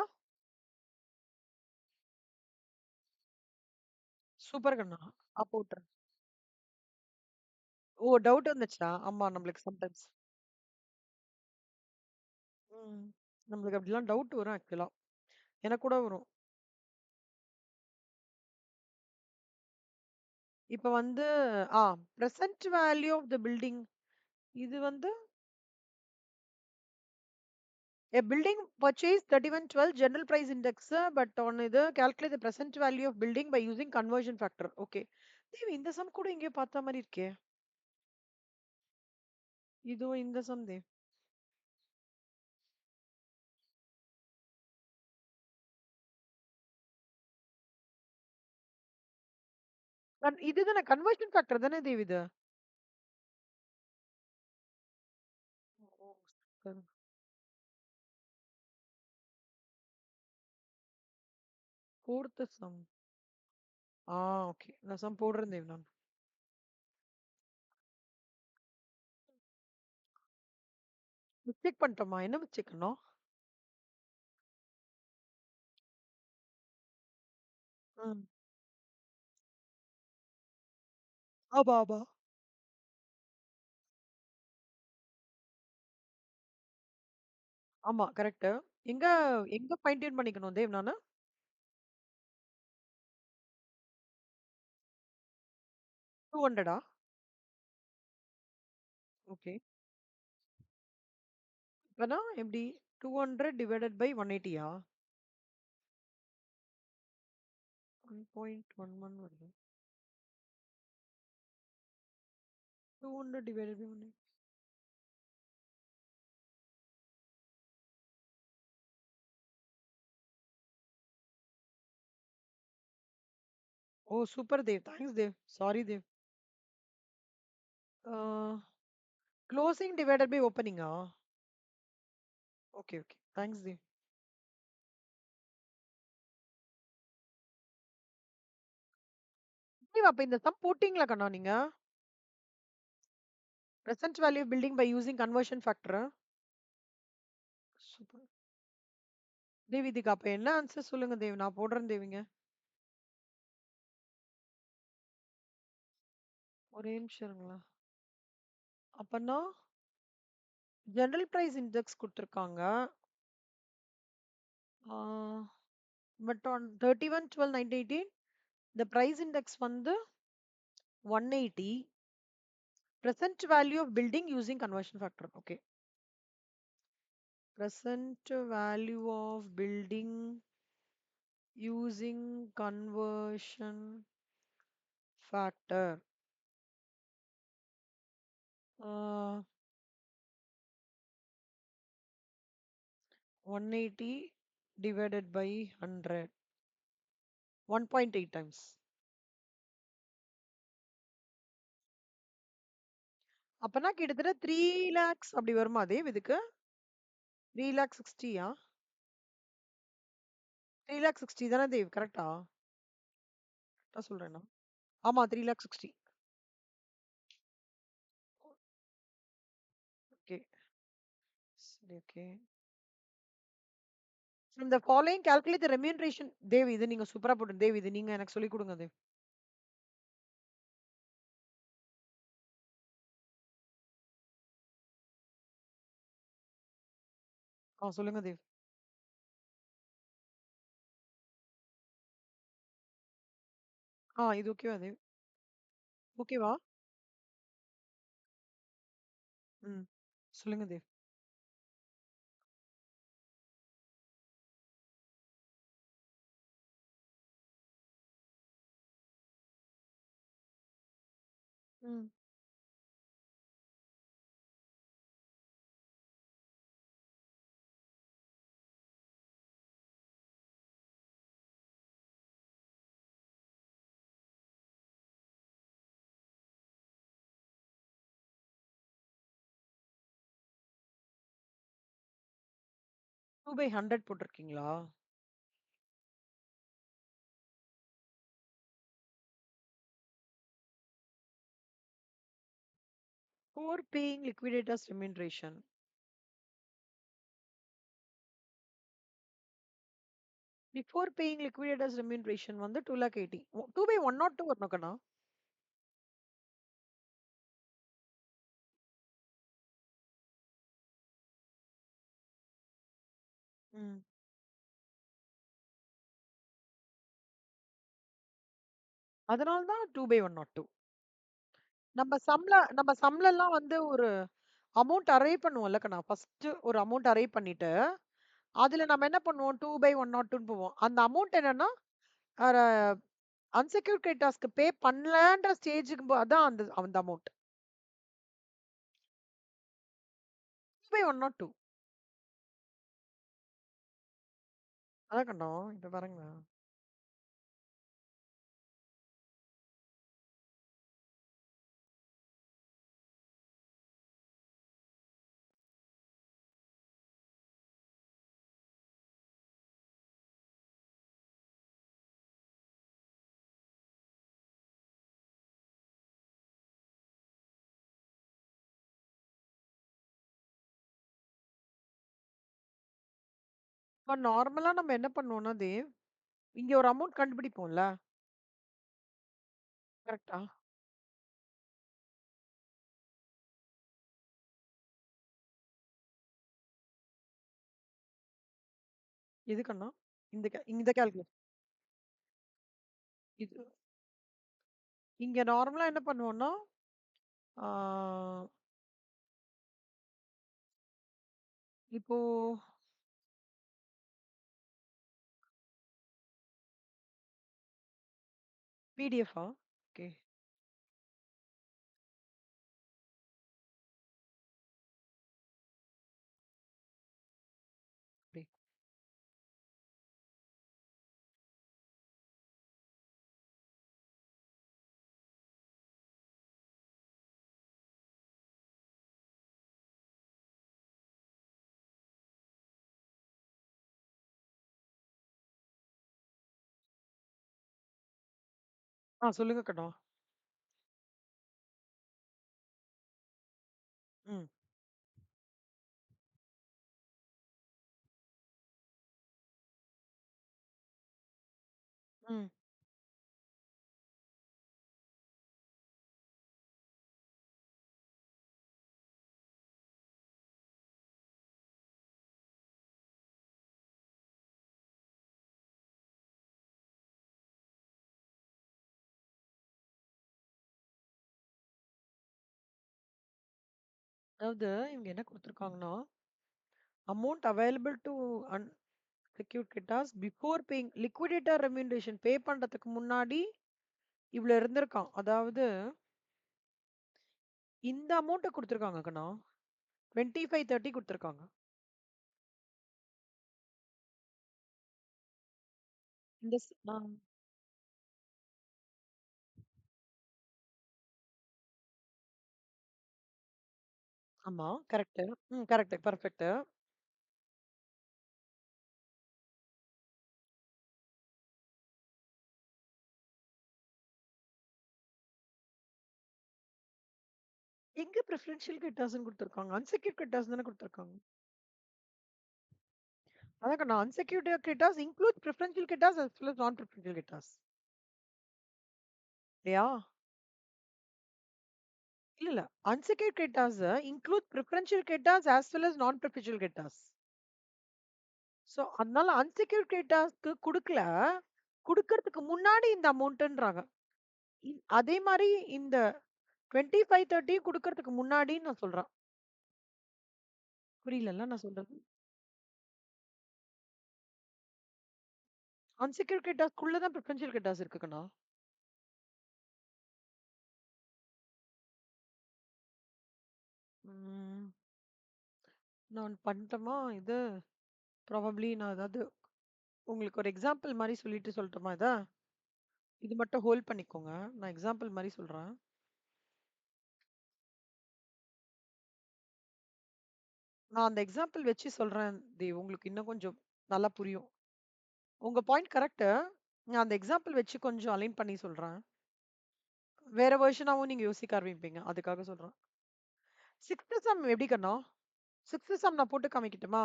சூப்பர் கண்ணா. அப்போ விட்டுறேன். ஓ! டவுட் வந்துச்சா? ஆமா நம்மளுக்கு சம்டைம்ஸ். ம். நம்மளுக்கு அப்படிலாம் டவுட் வரும் ஆக்சுவலா. எனக்கு கூட வரும். இப்ப வந்து ஆ present value of the building இது வந்து a building purchased 3112 general price index but on இது calculate the present value of building by using conversion factor. Okay. Dev இந்த சம் கூட எங்கேயோ பார்த்த மாரி இருக்கே. இதுவும் இந்த சம் தேவ். இதுதானே கன்வர்ஷன் ஃபேக்டர் தானே தேவ் இது? ஓ! சூப்பர். 4th sum. ஆ ஓகே. நான் சம் போடுறேன் தேவ் நான். மிஸ்டேக் பண்ணிட்டோமா? என்ன மிஸ்டேக் பண்ணோம்? ம். ஆமா, ஆமா. ஆமா. கரெக்ட்டு. எங்க எங்க ஃபைன் டியூன் பண்ணிக்கணும் தேவ் நானு? 200ஆ? ஓகே. அப்பன்னா எப்படி? 200 டிவைடட் பை 180யா? 1.11 வருது. 200 divided by 180. Oh! Super Dev. Thanks Dev. Sorry Dev. ஆ க்ளோசிங் டிவைடட் பை ஓப்பனிங்கா? Okay, okay. Thanks Dev. Dev அப்ப இந்த சம் போட்டீங்களா கண்ணா நீங்க? Present value building by using conversion ஃபேக்டரா? சூப்பர். தேவ் இதுக்கு அப்ப என்ன ஆன்சர் சொல்லுங்க தேவ். நான் போடுறேன் தேவிங்க. ஒரே நிமிஷம் இருங்களேன். அப்பன்னா ஜெனரல் பிரைஸ் இண்டெக்ஸ் குடுத்துருக்காங்க. ஆ but on 31/12/1918 the price index வந்து 180. Present value of building using conversion factor. Okay. Present value of building using conversion factor. 180 divided by 100. 1.8 times. அப்பனா கிட்டத்தட்ட 3 lakhs அப்படி வருமா தேவ் இதுக்கு? 3 lakh 60யா? 3 lakh 60 தானே தேவ் கரெக்டா? கரெக்டா சொல்றேனா? ஆமா 3 lakh 60. ஓகே. சரி okay. From the following calculate the remuneration. Dev இது நீங்க சூப்பரா போட்டு தேவ் இது நீங்க எனக்கு சொல்லிக் கொடுங்க தேவ். சொல்லுங்க தேவ். இது ஓகேவா தேவ்? ஓகேவா? ம். சொல்லுங்க தேவ். ம். டூ பை 100 போட்டிருக்கீங்களா? For paying liquidators remuneration. Before paying liquidators remuneration வந்து 2,80,000. 2 by 102 வரணும் கண்ணா. ம். அதனால தான் 2 by 102. நம்ம சம்லலாம் வந்து ஒரு அமௌண்ட் அரைவ் பண்ணுவோம்ல கண்ணா. ஃபர்ஸ்ட் ஒரு அமௌண்ட் அரைவ் பண்ணிட்டு, அதுல நம்ம என்ன பண்ணுவோம் 2 by 102ன்னு போவோம். அந்த அமௌண்ட் என்னன்னா, அ அன்செக்யூர்ட் கிரெடிட்டார்ஸ்க்கு பே பண்ணலன்ற ஸ்டேஜ்க்கு அதான் அந்த அந்த அமௌண்ட். 2 by 102. அதான் கண்ணா. இப்ப பாருங்களேன். இப்ப நார்மலா நம்ம என்ன பண்ணுவோம்னா தேவ், இங்க ஒரு அமௌண்ட் கண்டுபிடிப்போம்ல. கரெக்ட்டா? எதுக்கண்ணா? இந்த கால்குலேஷன். இது இங்க நார்மலா என்ன பண்ணுவோம்னா, ஆ இப்போ பிடிஎஃபா? ஓகே. அப்படி. சொல்லுங்க கண்ணா. ம். ம். அதாவது இவங்க என்ன குடுத்துருக்காங்கன்னா, amount available to unsecured creditors before paying liquidator remuneration pay பண்றதுக்கு முன்னாடி இவ்ளோ இருந்திருக்காம். அதாவது இந்த அமௌண்ட்ட குடுத்துருக்காங்க கண்ணா. 25, 30 குடுத்துருக்காங்க. இந்த ஸ் ஆ ஆமா. கரெக்ட்டு. கரெக்ட். பெர்ஃபெக்ட். எங்க பிரெஃபரன்ஷியல் கிரெடிட்டார்ஸ்ன்னு குடுத்துருக்காங்க? அன்செக்யூர்ட் கிரெடிட்டார்ஸ் தானே குடுத்துருக்காங்க. அதான் கண்ணா unsecured creditors include preferential creditors as well as non preferential creditors. இல்லையா? இல்ல. Unsecured creditors include preferential creditors as well as non preferential creditors. So, அதனால அன்செக்யூர்ட் கிரெடிட்டார்ஸ்க்கு குடுக்கல. குடுக்கறதுக்கு முன்னாடி இந்த அமௌண்ட்ன்றாங்க. அதே மாரி இந்த 25, 30 குடுக்கறதுக்கு முன்னாடின்னு நான் சொல்றேன். புரியலல்ல நான் சொல்றது? அன்செக்யூர்ட் கிரெடிட்டார்ஸ்க்குள்ள தான் பிரெஃபரன்ஷியல் கிரெடிட்டார்ஸ் இருக்கு கண்ணா. ம். நான் பண்ணட்டுமா இது? ப்ராபப்ளி நான் ஏதாவது உங்களுக்கு ஒரு எக்ஸாம்பிள் மாரி சொல்லிட்டு சொல்லட்டுமா இத? இது மட்டும் ஹோல்ட் பண்ணிக்கோங்க. நான் எக்ஸாம்பிள் மாரி சொல்றேன். நான் அந்த எக்ஸாம்பிள் வச்சு சொல்றேன் தேவ். உங்களுக்கு இன்னும் கொஞ்சம் நல்லா புரியும். உங்க பாயிண்ட் கரெக்ட்டு. நான் அந்த எக்ஸாம்பிள் வச்சு கொஞ்சம் அலைன் பண்ணி சொல்றேன். வேற வெர்ஷனாவும் நீங்க யோசிக்க ஆரம்பிப்பீங்க. அதுக்காக சொல்றேன். 6த் சம் எப்படி கண்ணா? 6த் சம் நான் போட்டு காமிக்கட்டுமா?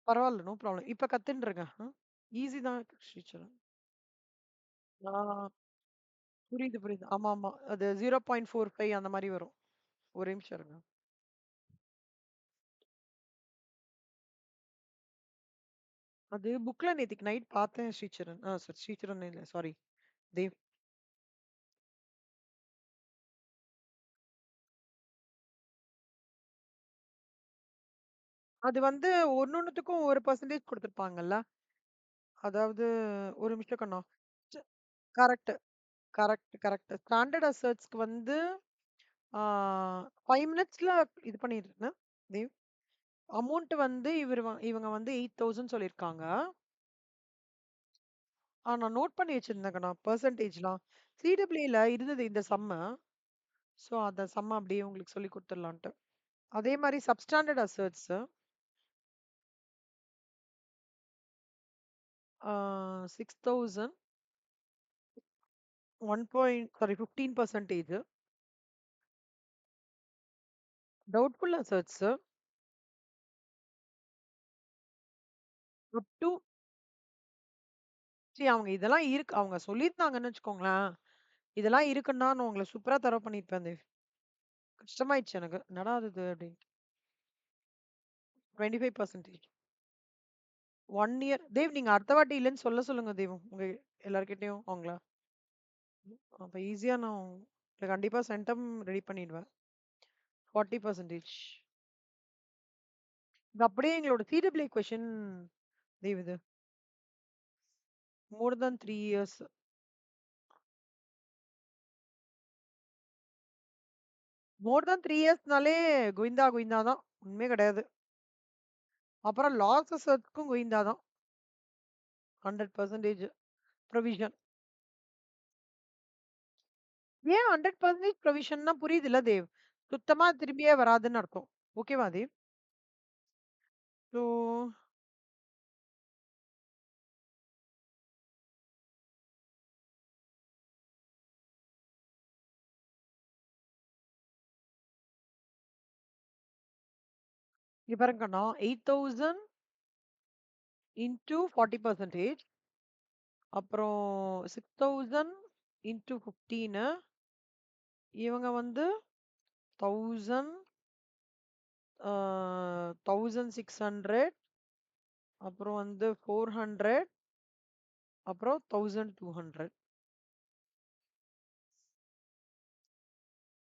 பரவால்ல. No problem. இப்ப கத்துன்ருங்க. ஈஸி தான் டீச்சர். ஆ புரியுது, புரியுது. ஆமாமா. அது 0.45 அந்த மாரி வரும். ஒரே நிமிஷம் இருங்க. அது புக்ல நேத்திக்கு நைட் பார்த்தேன் ஸ்ரீசரண். ஸ்ரீசரண் இல்ல சாரி. தேவ். அது வந்து ஒண்ணொண்ணுத்துக்கும் ஒரு பெர்சன்டேஜ் குடுத்துருப்பாங்கல்ல. அதாவது ஒரு நிமிஷம் கண்ணா. ச் கரெக்ட், கரெக்ட். ஸ்டாண்டர்ட் அசர்ட்ஸ்க்கு வந்து ஆ 5 மினிட்ஸ்ல இது பண்ணிடுறேன் தேவ். அமௌண்ட் வந்து இவங்க வந்து 8000 சொல்லியிருக்காங்க. நான் நோட் பண்ணி வச்சிருந்தேங்க நான் பெர்சன்டேஜ்லாம். சிடபிள்யூல இருந்தது இந்த சம்மு. ஸோ அந்த சம்ம அப்படியே உங்களுக்கு சொல்லி குடுத்துடலான்ட்டு. அதே மாரி substandard assets 6000 1 sorry 15%. Doubtful assets up to அவங்க இதெல்லாம் இருக்கு. அவங்க சொல்லியிருந்தாங்கன்னு வச்சுக்கோங்களேன். இதெல்லாம் இருக்குன்னா நான் உங்கள சூப்பரா தரவு பண்ணியிருப்பேன் தேவ். கஷ்டமாயிடுச்சு எனக்கு. என்னடா இது அப்டின்ட்டு. 25% 1 இயர் தேவ் நீங்க அடுத்த வாட்டி இல்லன்னு சொல்லுங்க தேவ். உங்க எல்லார்கிட்டயும் அவங்கள. அப்ப ஈஸியா நான் உங்களுக்கு கண்டிப்பா சென்டம் ரெடி பண்ணிடுவேன். 40% இது அப்படியே எங்களோட சிடபிள்யூ கொஸ்டின் தேவ் இது. மோர் தென் 3 இயர்ஸ். மோர் தென் 3 இயர்ஸ்னாலே கோவிந்தா கோவிந்தா தான். ஒண்ணுமே கிடையாது. அப்புறம் லாஸஸ்க்கும் கோவிந்தா தான். 100% ப்ரொவிஷன். ஏன் 100% ப்ரொவிஷன்னா புரியுதுல்ல தேவ். சுத்தமா திரும்பியே வராதுன்னு அர்த்தம். ஓகேவா தேவ்? ஸோ இங்க பாருங்கண்ணா 8000 இன்டூ 40%. அப்புறம் 6000 இன்டூ 15. இவங்க வந்து 1000 1600 அப்புறம் வந்து 400 அப்புறம் 1200.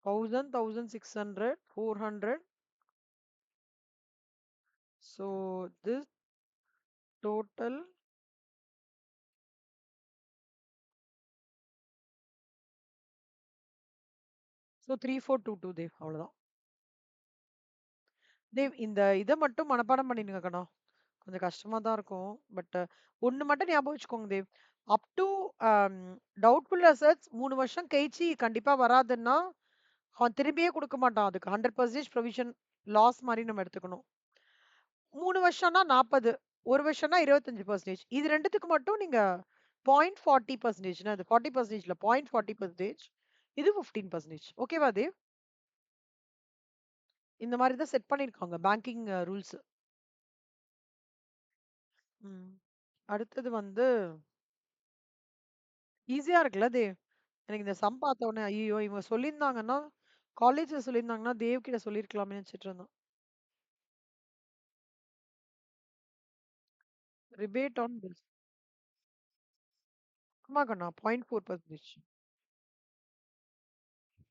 1000 1600 400. So this total so 3422 Dev அவ்வளவுதான். தேவ் இந்த இத மட்டும் மனப்பாடம் பண்ணிடுங்க கண்ணா. கொஞ்சம் கஷ்டமா தான் இருக்கும். பட் ஒண்ணு மட்டும் ஞாபகம் வச்சுக்கோங்க Dev. Up to doubtful assets 3 வருஷம் கழிச்சு கண்டிப்பா வராதுன்னா, அவன் திரும்பியே குடுக்க மாட்டான். அதுக்கு 100% ப்ரொவிஷன் லாஸ் மாரி நம்ம எடுத்துக்கணும். 3 வருஷம்னா 40, 1 வருஷம்னா 25%. இது 2த்துக்கு மட்டும் நீங்க 0.40%. அது 40% இல்ல 0.40%. இது 15%. ஓகேவா தேவ்? இந்த மாரி தான் செட் பண்ணியிருக்காங்க பேங்கிங் ரூல்ஸ். ம். அடுத்தது வந்து ஈஸியா இருக்குல்ல தேவ்? எனக்கு இந்த சம் பார்த்த உடனே ஐய்யயோ! இவங்க சொல்லியிருந்தாங்கன்னா, காலேஜ்ல சொல்லியிருந்தாங்கன்னா, தேவ் கிட்ட சொல்லியிருக்கலாமேன்னு நெனச்சுட்டு இருந்தேன். Rebate on bills. ஆமா கண்ணா 0.4%.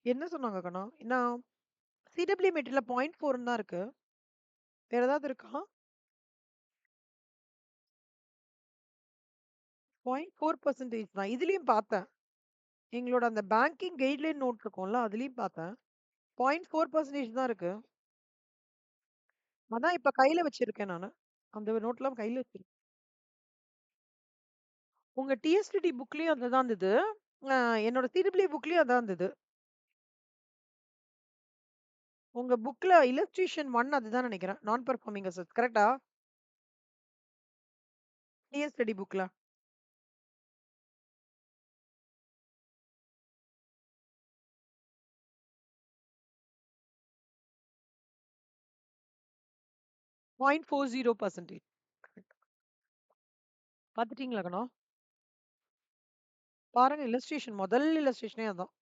என்ன சொன்னாங்க கண்ணா? நான் சிடபிள்யூ மெட்டீரியல்ல 0.4ன்னு தான் இருக்கு. வேற ஏதாவது இருக்கா? 0.4% தான். இதுலயும் பார்த்தேன். எங்களோட அந்த பேங்கிங் கைட்லைன் நோட் இருக்கும்ல, அதுலயும் பார்த்தேன். 0.4% தான் இருக்கு. அதான் இப்ப கையில வச்சிருக்கேன் நானு. அந்த நோட்லாம் கையில வச்சிருக்கேன். உங்க டிஎஸ்டிடி புக்லயும் அதுதான் இருந்தது. அ என்னோட சிடபிள்யூ புக்லயும் அதான் இருந்தது. உங்க புக்ல இல்லஸ்ட்ரேஷன் 1 அதுதான் நெனைக்கிறேன். நான் பெர்ஃபார்மிங் அசெட்ஸ் கரெக்ட்டா? டிஎஸ்டிடி புக்ல. 0.40%. பாத்துட்டீங்களா கண்ணா? பாருங்க இல்லஸ்ட்ரேஷன் முதல் இல்லஸ்ட்ரேஷனே அதான்.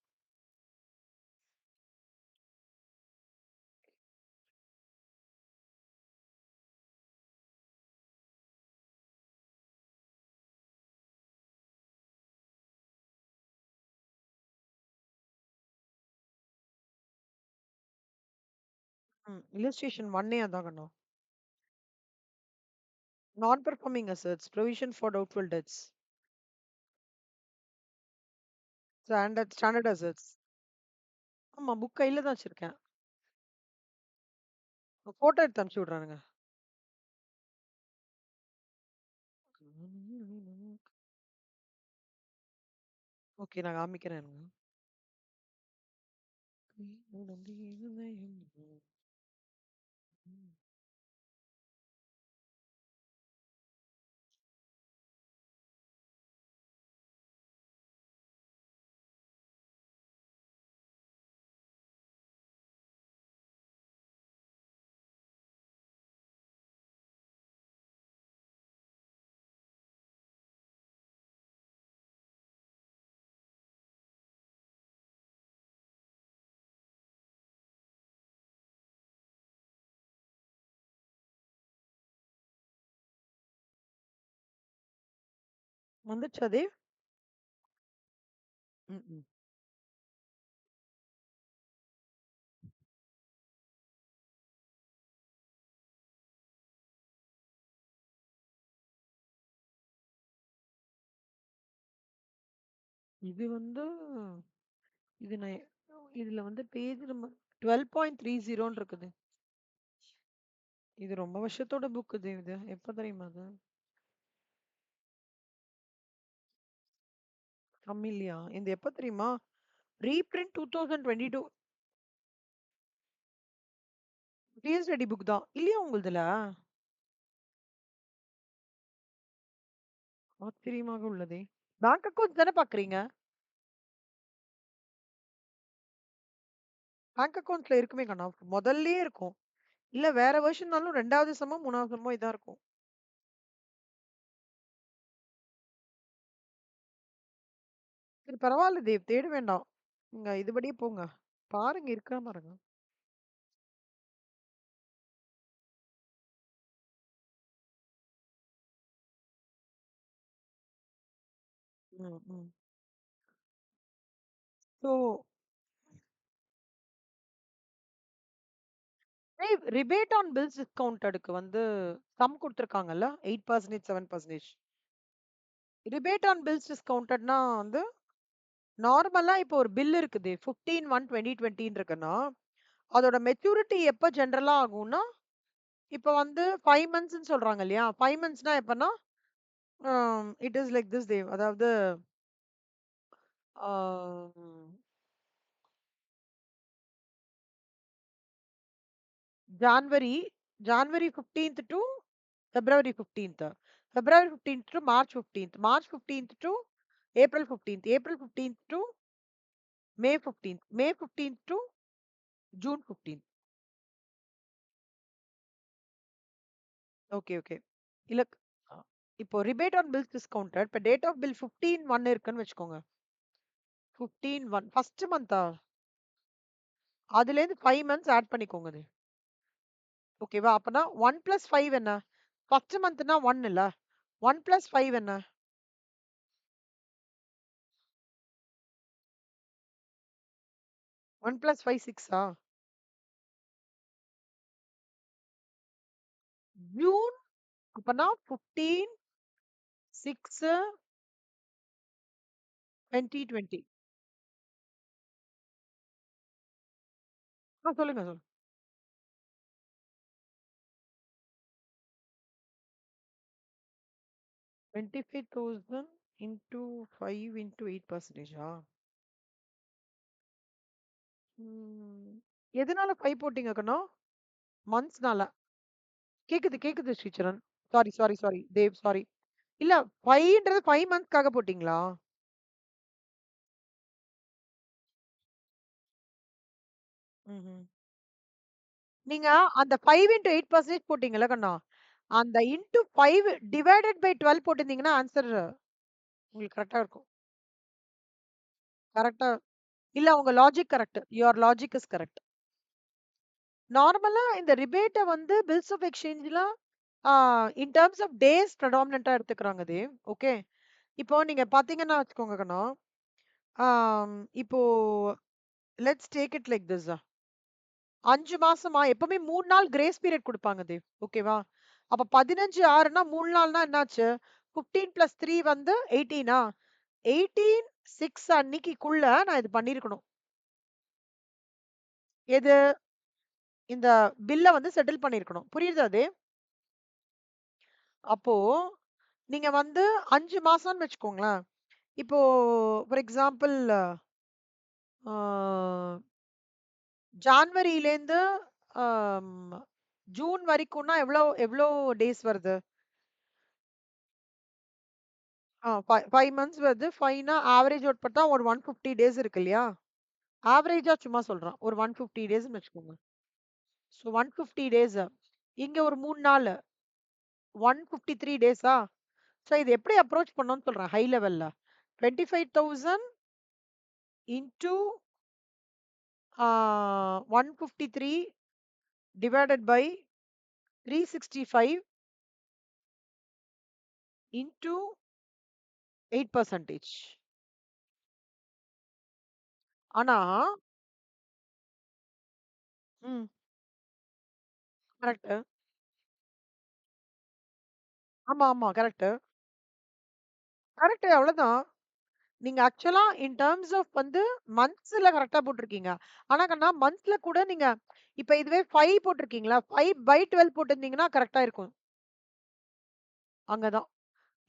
இல்லஸ்ட்ரேஷன் 1 அதான் கண்ணா. Non performing assets, provision for doubtful debts. Standard assets. ஆமா புக் கையில தான் வச்சிருக்கேன். ஃபோட்டோ எடுத்து அனுப்பிச்சு விடுறானுங்க. ஓகே நான் காமிக்கிறேன். வந்துச்சா தேவ்? ம். இது வந்து இது நான் இதுல வந்து பேஜ் நம்பர் 12.30 இருக்குது. இது ரொம்ப வருஷத்தோட புக் இது. இது எப்ப தெரியுமா அது? கம்மில்லையா? இது எப்ப தெரியுமா? ரீப்ரிண்ட் 2022. கேஸ் ரெடி புக் தான். இல்லையா உங்களுதுல? ஆச்சரியமாக உள்ளதே. பேங்க் அக்கவுண்ட் தானே பாக்குறீங்க? பேங்க் அக்கவுண்ட்ஸ்ல இருக்குமே கண்ணா. முதல்லயே இருக்கும். இல்ல வேற வெர்ஷன்னாலும் 2வது செம்மோ, 3வது செம்மோ இதான் இருக்கும். சரி பரவால்ல தேவ். தேட வேண்டாம். நீங்க இதுபடியே போங்க. பாருங்க இருக்கா பாருங்க. ம். ஸோ ஏய் ரிபேட் ஆன் பில்ஸ் டிஸ்கவுண்டடுக்கு வந்து சம் குடுத்துருக்காங்கல்ல? 8% 7%. ரிபேட் ஆன் பில்ஸ் டிஸ்கவுண்டட்னா வந்து நார்மலா இப்போ ஒரு பில் இருக்குது. 15/1/2020 இருக்குன்னா, அதோட மெச்சூரிட்டி எப்ப ஜெனரலா ஆகும்னா, இப்ப வந்து 5 மந்த்ஸ்ன்னு சொல்றாங்க இல்லையா? 5 மந்த்ஸ்னா எப்பன்னா, it is like this Dev. அதாவது ஆ January January 15th to February 15th. February 15th to March 15th. March 15th to April 15th. April 15th to May 15th. May 15th to June 15th. Okay, okay. இல்ல அ இப்போ rebate on bills discounted. இப்ப date of bill 15/1 இருக்குன்னு வச்சுக்கோங்க. 15/1 first மந்த்தா? அதுலேருந்து 5 months add பண்ணிக்கோங்க அது. ஓகேவா? அப்பன்னா 1 + 5 என்ன? ஃபர்ஸ்ட் மந்த்னா 1 இல்ல. 1 + 5 என்ன? 1 + 5 6ஆ? ஜூன் அப்பன்னா 15, 6, 2020. சொல்லுங்க, சொல்லுங்க. 25,000 into 5 into 8%. ம். எதனால 5 போட்டீங்க கண்ணா? மந்த்ஸ்னால. கேக்குது, கேக்குது ஸ்ரீசரண். சாரி. தேவ் சாரி. இல்ல 5ன்றது 5 மந்த்ஸ்க்காக போட்டீங்களா? ம்ஹ்ம். நீங்க அந்த 5 into 8% போட்டீங்கல்ல கண்ணா, அந்த இன்டு 5 டிவைடட் பை 12 போட்டிருந்தீங்கன்னா ஆன்சர் உங்களுக்கு கரெக்ட்டா இருக்கும். கரெக்ட்டா இல்ல உங்க logic correct. Your logic is correct. நார்மலா இந்த ரிபேட்ட வந்து பில்ஸ் ஆஃப் எக்ஸ்சேஞ்ச்ல ஆ இன் டெர்ம்ஸ் ஆஃப் டேஸ் ப்ரெடாமினன்ட்டா எடுத்துக்கிறாங்க தேவ். ஓகே. இப்போ நீங்க பார்த்தீங்கன்னா வச்சுக்கோங்க கண்ணா, இப்போ let's take it like this. 5 மாசமா எப்பவுமே 3 நாள் கிரேஸ் பீரியட் குடுப்பாங்க தேவ். ஓகேவா? அப்ப 15/6ன்னா 3 நாள்னா என்னாச்சு? 15 + 3 வந்து 18ஆ? 18/6 அன்னைக்குள்ள நான் இது பண்ணியிருக்கணும். எது? இந்த பில்ல வந்து செட்டில் பண்ணியிருக்கணும். புரியுதா அது? அப்போ நீங்க வந்து 5 மாசம்னு வச்சுக்கோங்களேன். இப்போ ஃபார் எக்ஸாம்பிள் ஆ ஜான்வரியிலேருந்து அம் ஜூன் வரைக்கும்னா எவ்ளோ எவ்ளோ டேஸ் வருது? 5 மந்த்ஸ் வருது. 5ன்னா ஆவரேஜ் அவுட் போட்டா ஒரு 150 டேஸ் இருக்கு இல்லையா? ஆவரேஜா சும்மா சொல்றேன். ஒரு 150 டேஸ்ன்னு வச்சுக்கோங்க. So 150 days. இங்க ஒரு 3 நாளு. 153 டேஸா? ஸோ இது எப்படி அப்ரோச் பண்ணோம்னு சொல்றேன் ஹை லெவல்ல. 25,000 இன்டூ 153 டிவைடட் பை 365 இன்டூ 8%. ஆனா ம். கரெக்ட்டு. ஆமா, ஆமா. கரெக்ட்டு. கரெக்ட்டு அவ்வளதான். நீங்க ஆக்சுவலா இன் டெர்ம்ஸ் ஆஃப் வந்து மந்த்ஸ்ல கரெக்ட்டா போட்டுருக்கீங்க. ஆனா கண்ணா மந்த்ஸ்ல கூட நீங்க இப்ப இதுவே 5 போட்டுருக்கீங்களா? 5/12 போட்டிருந்தீங்கன்னா கரெக்ட்டா இருக்கும். அங்க தான்.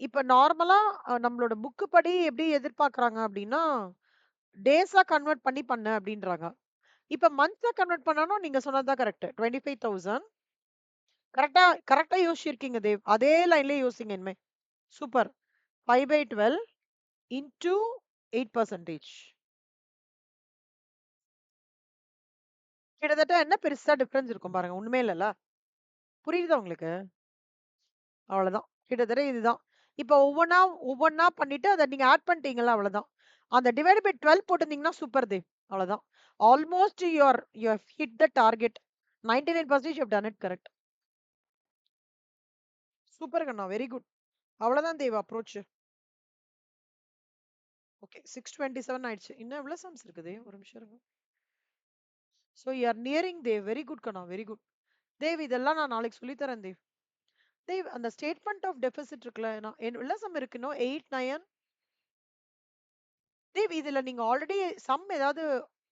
இப்ப நார்மலா நம்மளோட புக் படி எப்படி எதிர்பார்க்குறாங்க அப்படின்னா, டேஸா கன்வெர்ட் பண்ணி பண்ணு அப்படின்றாங்க. இப்ப மந்த்ஸா கன்வெர்ட் பண்ணாலும் நீங்க சொன்னது தான் கரெக்ட். 25,000 கரெக்ட்டா கரெக்ட்டா யோசிச்சிருக்கீங்க தேவ். அதே லைன்லயே யோசிங்க இனிமே. சூப்பர். 5/12 இன்டூ 8%. கிட்டத்தட்ட என்ன பெருசா டிஃபரன்ஸ் இருக்கும் பாருங்க. ஒண்ணுமே இல்லல்ல. புரியுதா உங்களுக்கு? அவ்வளதான். கிட்டத்தட்ட இதுதான். இப்ப ஒவ்வொன்னா ஒவ்வொன்னா பண்ணிட்டு அத நீங்க ஆட் பண்ணிட்டீங்கல்ல அவ்வளதான். அந்த டிவைட் பை 12 போட்டிருந்தீங்கன்னா சூப்பர் தேவ். அவ்வளதான். Almost you have hit the target. 99% you have done it correct. Super கண்ணா. Very good. அவ்வளதான் தேவ் அப்ரோச். ஓகே. 627 ஆயிடுச்சு. இன்னும் எவ்வளவு சம்ஸ் இருக்குது? ஒரு நிமிஷம் இருங்க. So you are nearing Dev. Very good கண்ணா. Very good. தேவ் இதெல்லாம் நான் நாளைக்கு சொல்லி தரேன் தேவ். தேவ் அந்த ஸ்டேட்மெண்ட் ஆஃப் டெபிசிட் இருக்குல்ல, நான் எவ்வளவு சம் இருக்கு இன்னும்? 8, 9. தேவ் இதுல நீங்க ஆல்ரெடி சம் ஏதாவது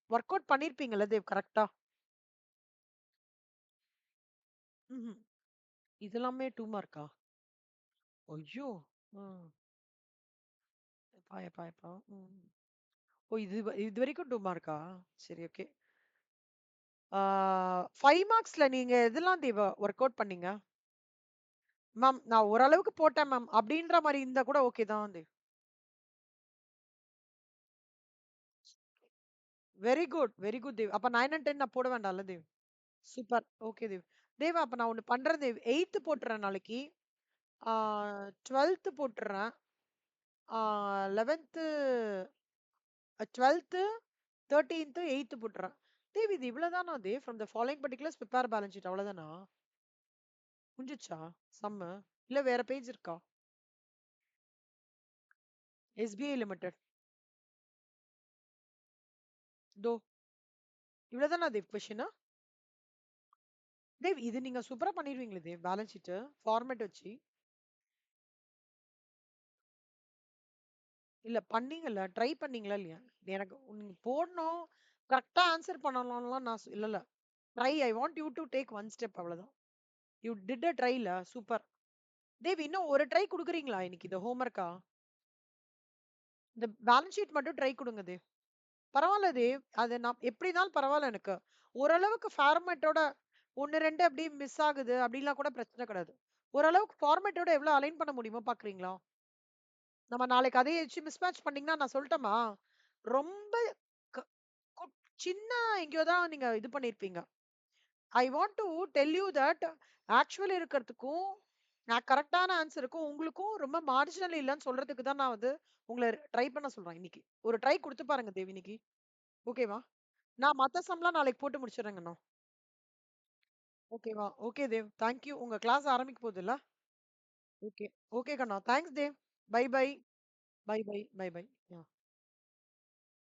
ஒர்க் அவுட் பண்ணியிருப்பீங்கல்ல தேவ் கரெக்ட்டா? ம்ஹ்ம். இதெல்லாமே 2 மார்க்கா? ஐயோ! ம். எப்பா, எப்பா, எப்பா. ம். ஓ! இதுவரைக்கும் 2 மார்க்கா? சரி ஓகே. ஆ 5 மார்க்ஸ்ல நீங்க எதெல்லாம் தேவ ஒர்க் அவுட் பண்ணீங்க? மேம் நான் ஓரளவுக்கு போட்டேன் மேம். அப்படின்ற மாரி இருந்தா கூட ஓகே தான் Dev. Very good, very good Dev. அப்ப 9 அண்ட் 10 நான் போட வேண்டாம்ல தேவ்? சூப்பர். ஓகே தேவ். தேவ் அப்ப நான் ஒண்ணு பண்றேன் தேவ். 8த் போட்டுறேன் நாளைக்கு. ஆ 12த் போட்டுறேன். ஆ 11த் 12த் 13த் 8த் போட்டுறேன். தேவ் இது இவ்வளவுதானா Dev? From the following particulars prepare balance sheet அவ்வளவுதானா? முடிஞ்சுச்சா? சம்மு? இல்ல வேற பேஜ் இருக்கா? SBI limited. தோ இவ்வளவுதானா தேவ் கொஸ்டின்? தேவ் இது நீங்க சூப்பரா பண்ணிருவீங்களே தேவ் பேலன்ஸ் ஷீட் ஃபார்மேட் வச்சு. இல்ல பண்ணீங்கல்ல. ட்ரை பண்ணீங்களா இல்லையா? எனக்கு நீங்க போடணும். கரெக்ட்டா ஆன்சர் பண்ணணும்லாம் நான் இல்லல்ல. Try I want you to take one step அவ்வளவுதான். யூ டிட் அ ட்ரைல சூப்பர். தேவ் இன்னும் ஒரு ட்ரை குடுக்குறீங்களா இன்னைக்கு இது ஹோம்வொர்க்கா? இந்த பேலன்ஸ் ஷீட் மட்டும் ட்ரை குடுங்க தேவ். பரவால்ல தேவ். அது நான் எப்படினாலும் பரவால்ல எனக்கு. ஓரளவுக்கு ஃபார்மேட்டோட 1, 2 அப்படி மிஸ் ஆகுது அப்படிலாம் கூட பிரச்சனை கிடையாது. ஓரளவுக்கு ஃபார்மேட்டோட எவ்வளவு அலைன் பண்ண முடியுமோ பாக்குறீங்களா? நம்ம நாளைக்கு அதே வச்சு மிஸ்மேட்ச் பண்ணீங்கன்னா நான் சொல்லட்டுமா? ரொம்ப க குட் சின்ன எங்கேயோ தான் நீங்க இது பண்ணியிருப்பீங்க. I want to tell you that actual இருக்கிறதுக்கும், நான் கரெக்ட்டான ஆன்ஸருக்கும் உங்களுக்கும் ரொம்ப மார்ஜினல் இல்லன்னு சொல்றதுக்கு தான் நான் வந்து உங்கள ட்ரை பண்ண சொல்றேன் இன்னைக்கு. ஒரு ட்ரை குடுத்து பாருங்க தேவ் இன்னைக்கு. ஓகேவா? நான் மத்த சம்லாம் நாளைக்கு போட்டு முடிச்சுடுறேங்க நான். ஓகேவா? ஓகே தேவ். Thank you. உங்க கிளாஸ் ஆரம்பிக்க போகுதுல்ல? ஓகே. ஓகே கண்ணா. Thanks Dev. Bye bye. Bye bye. Bye bye. யா.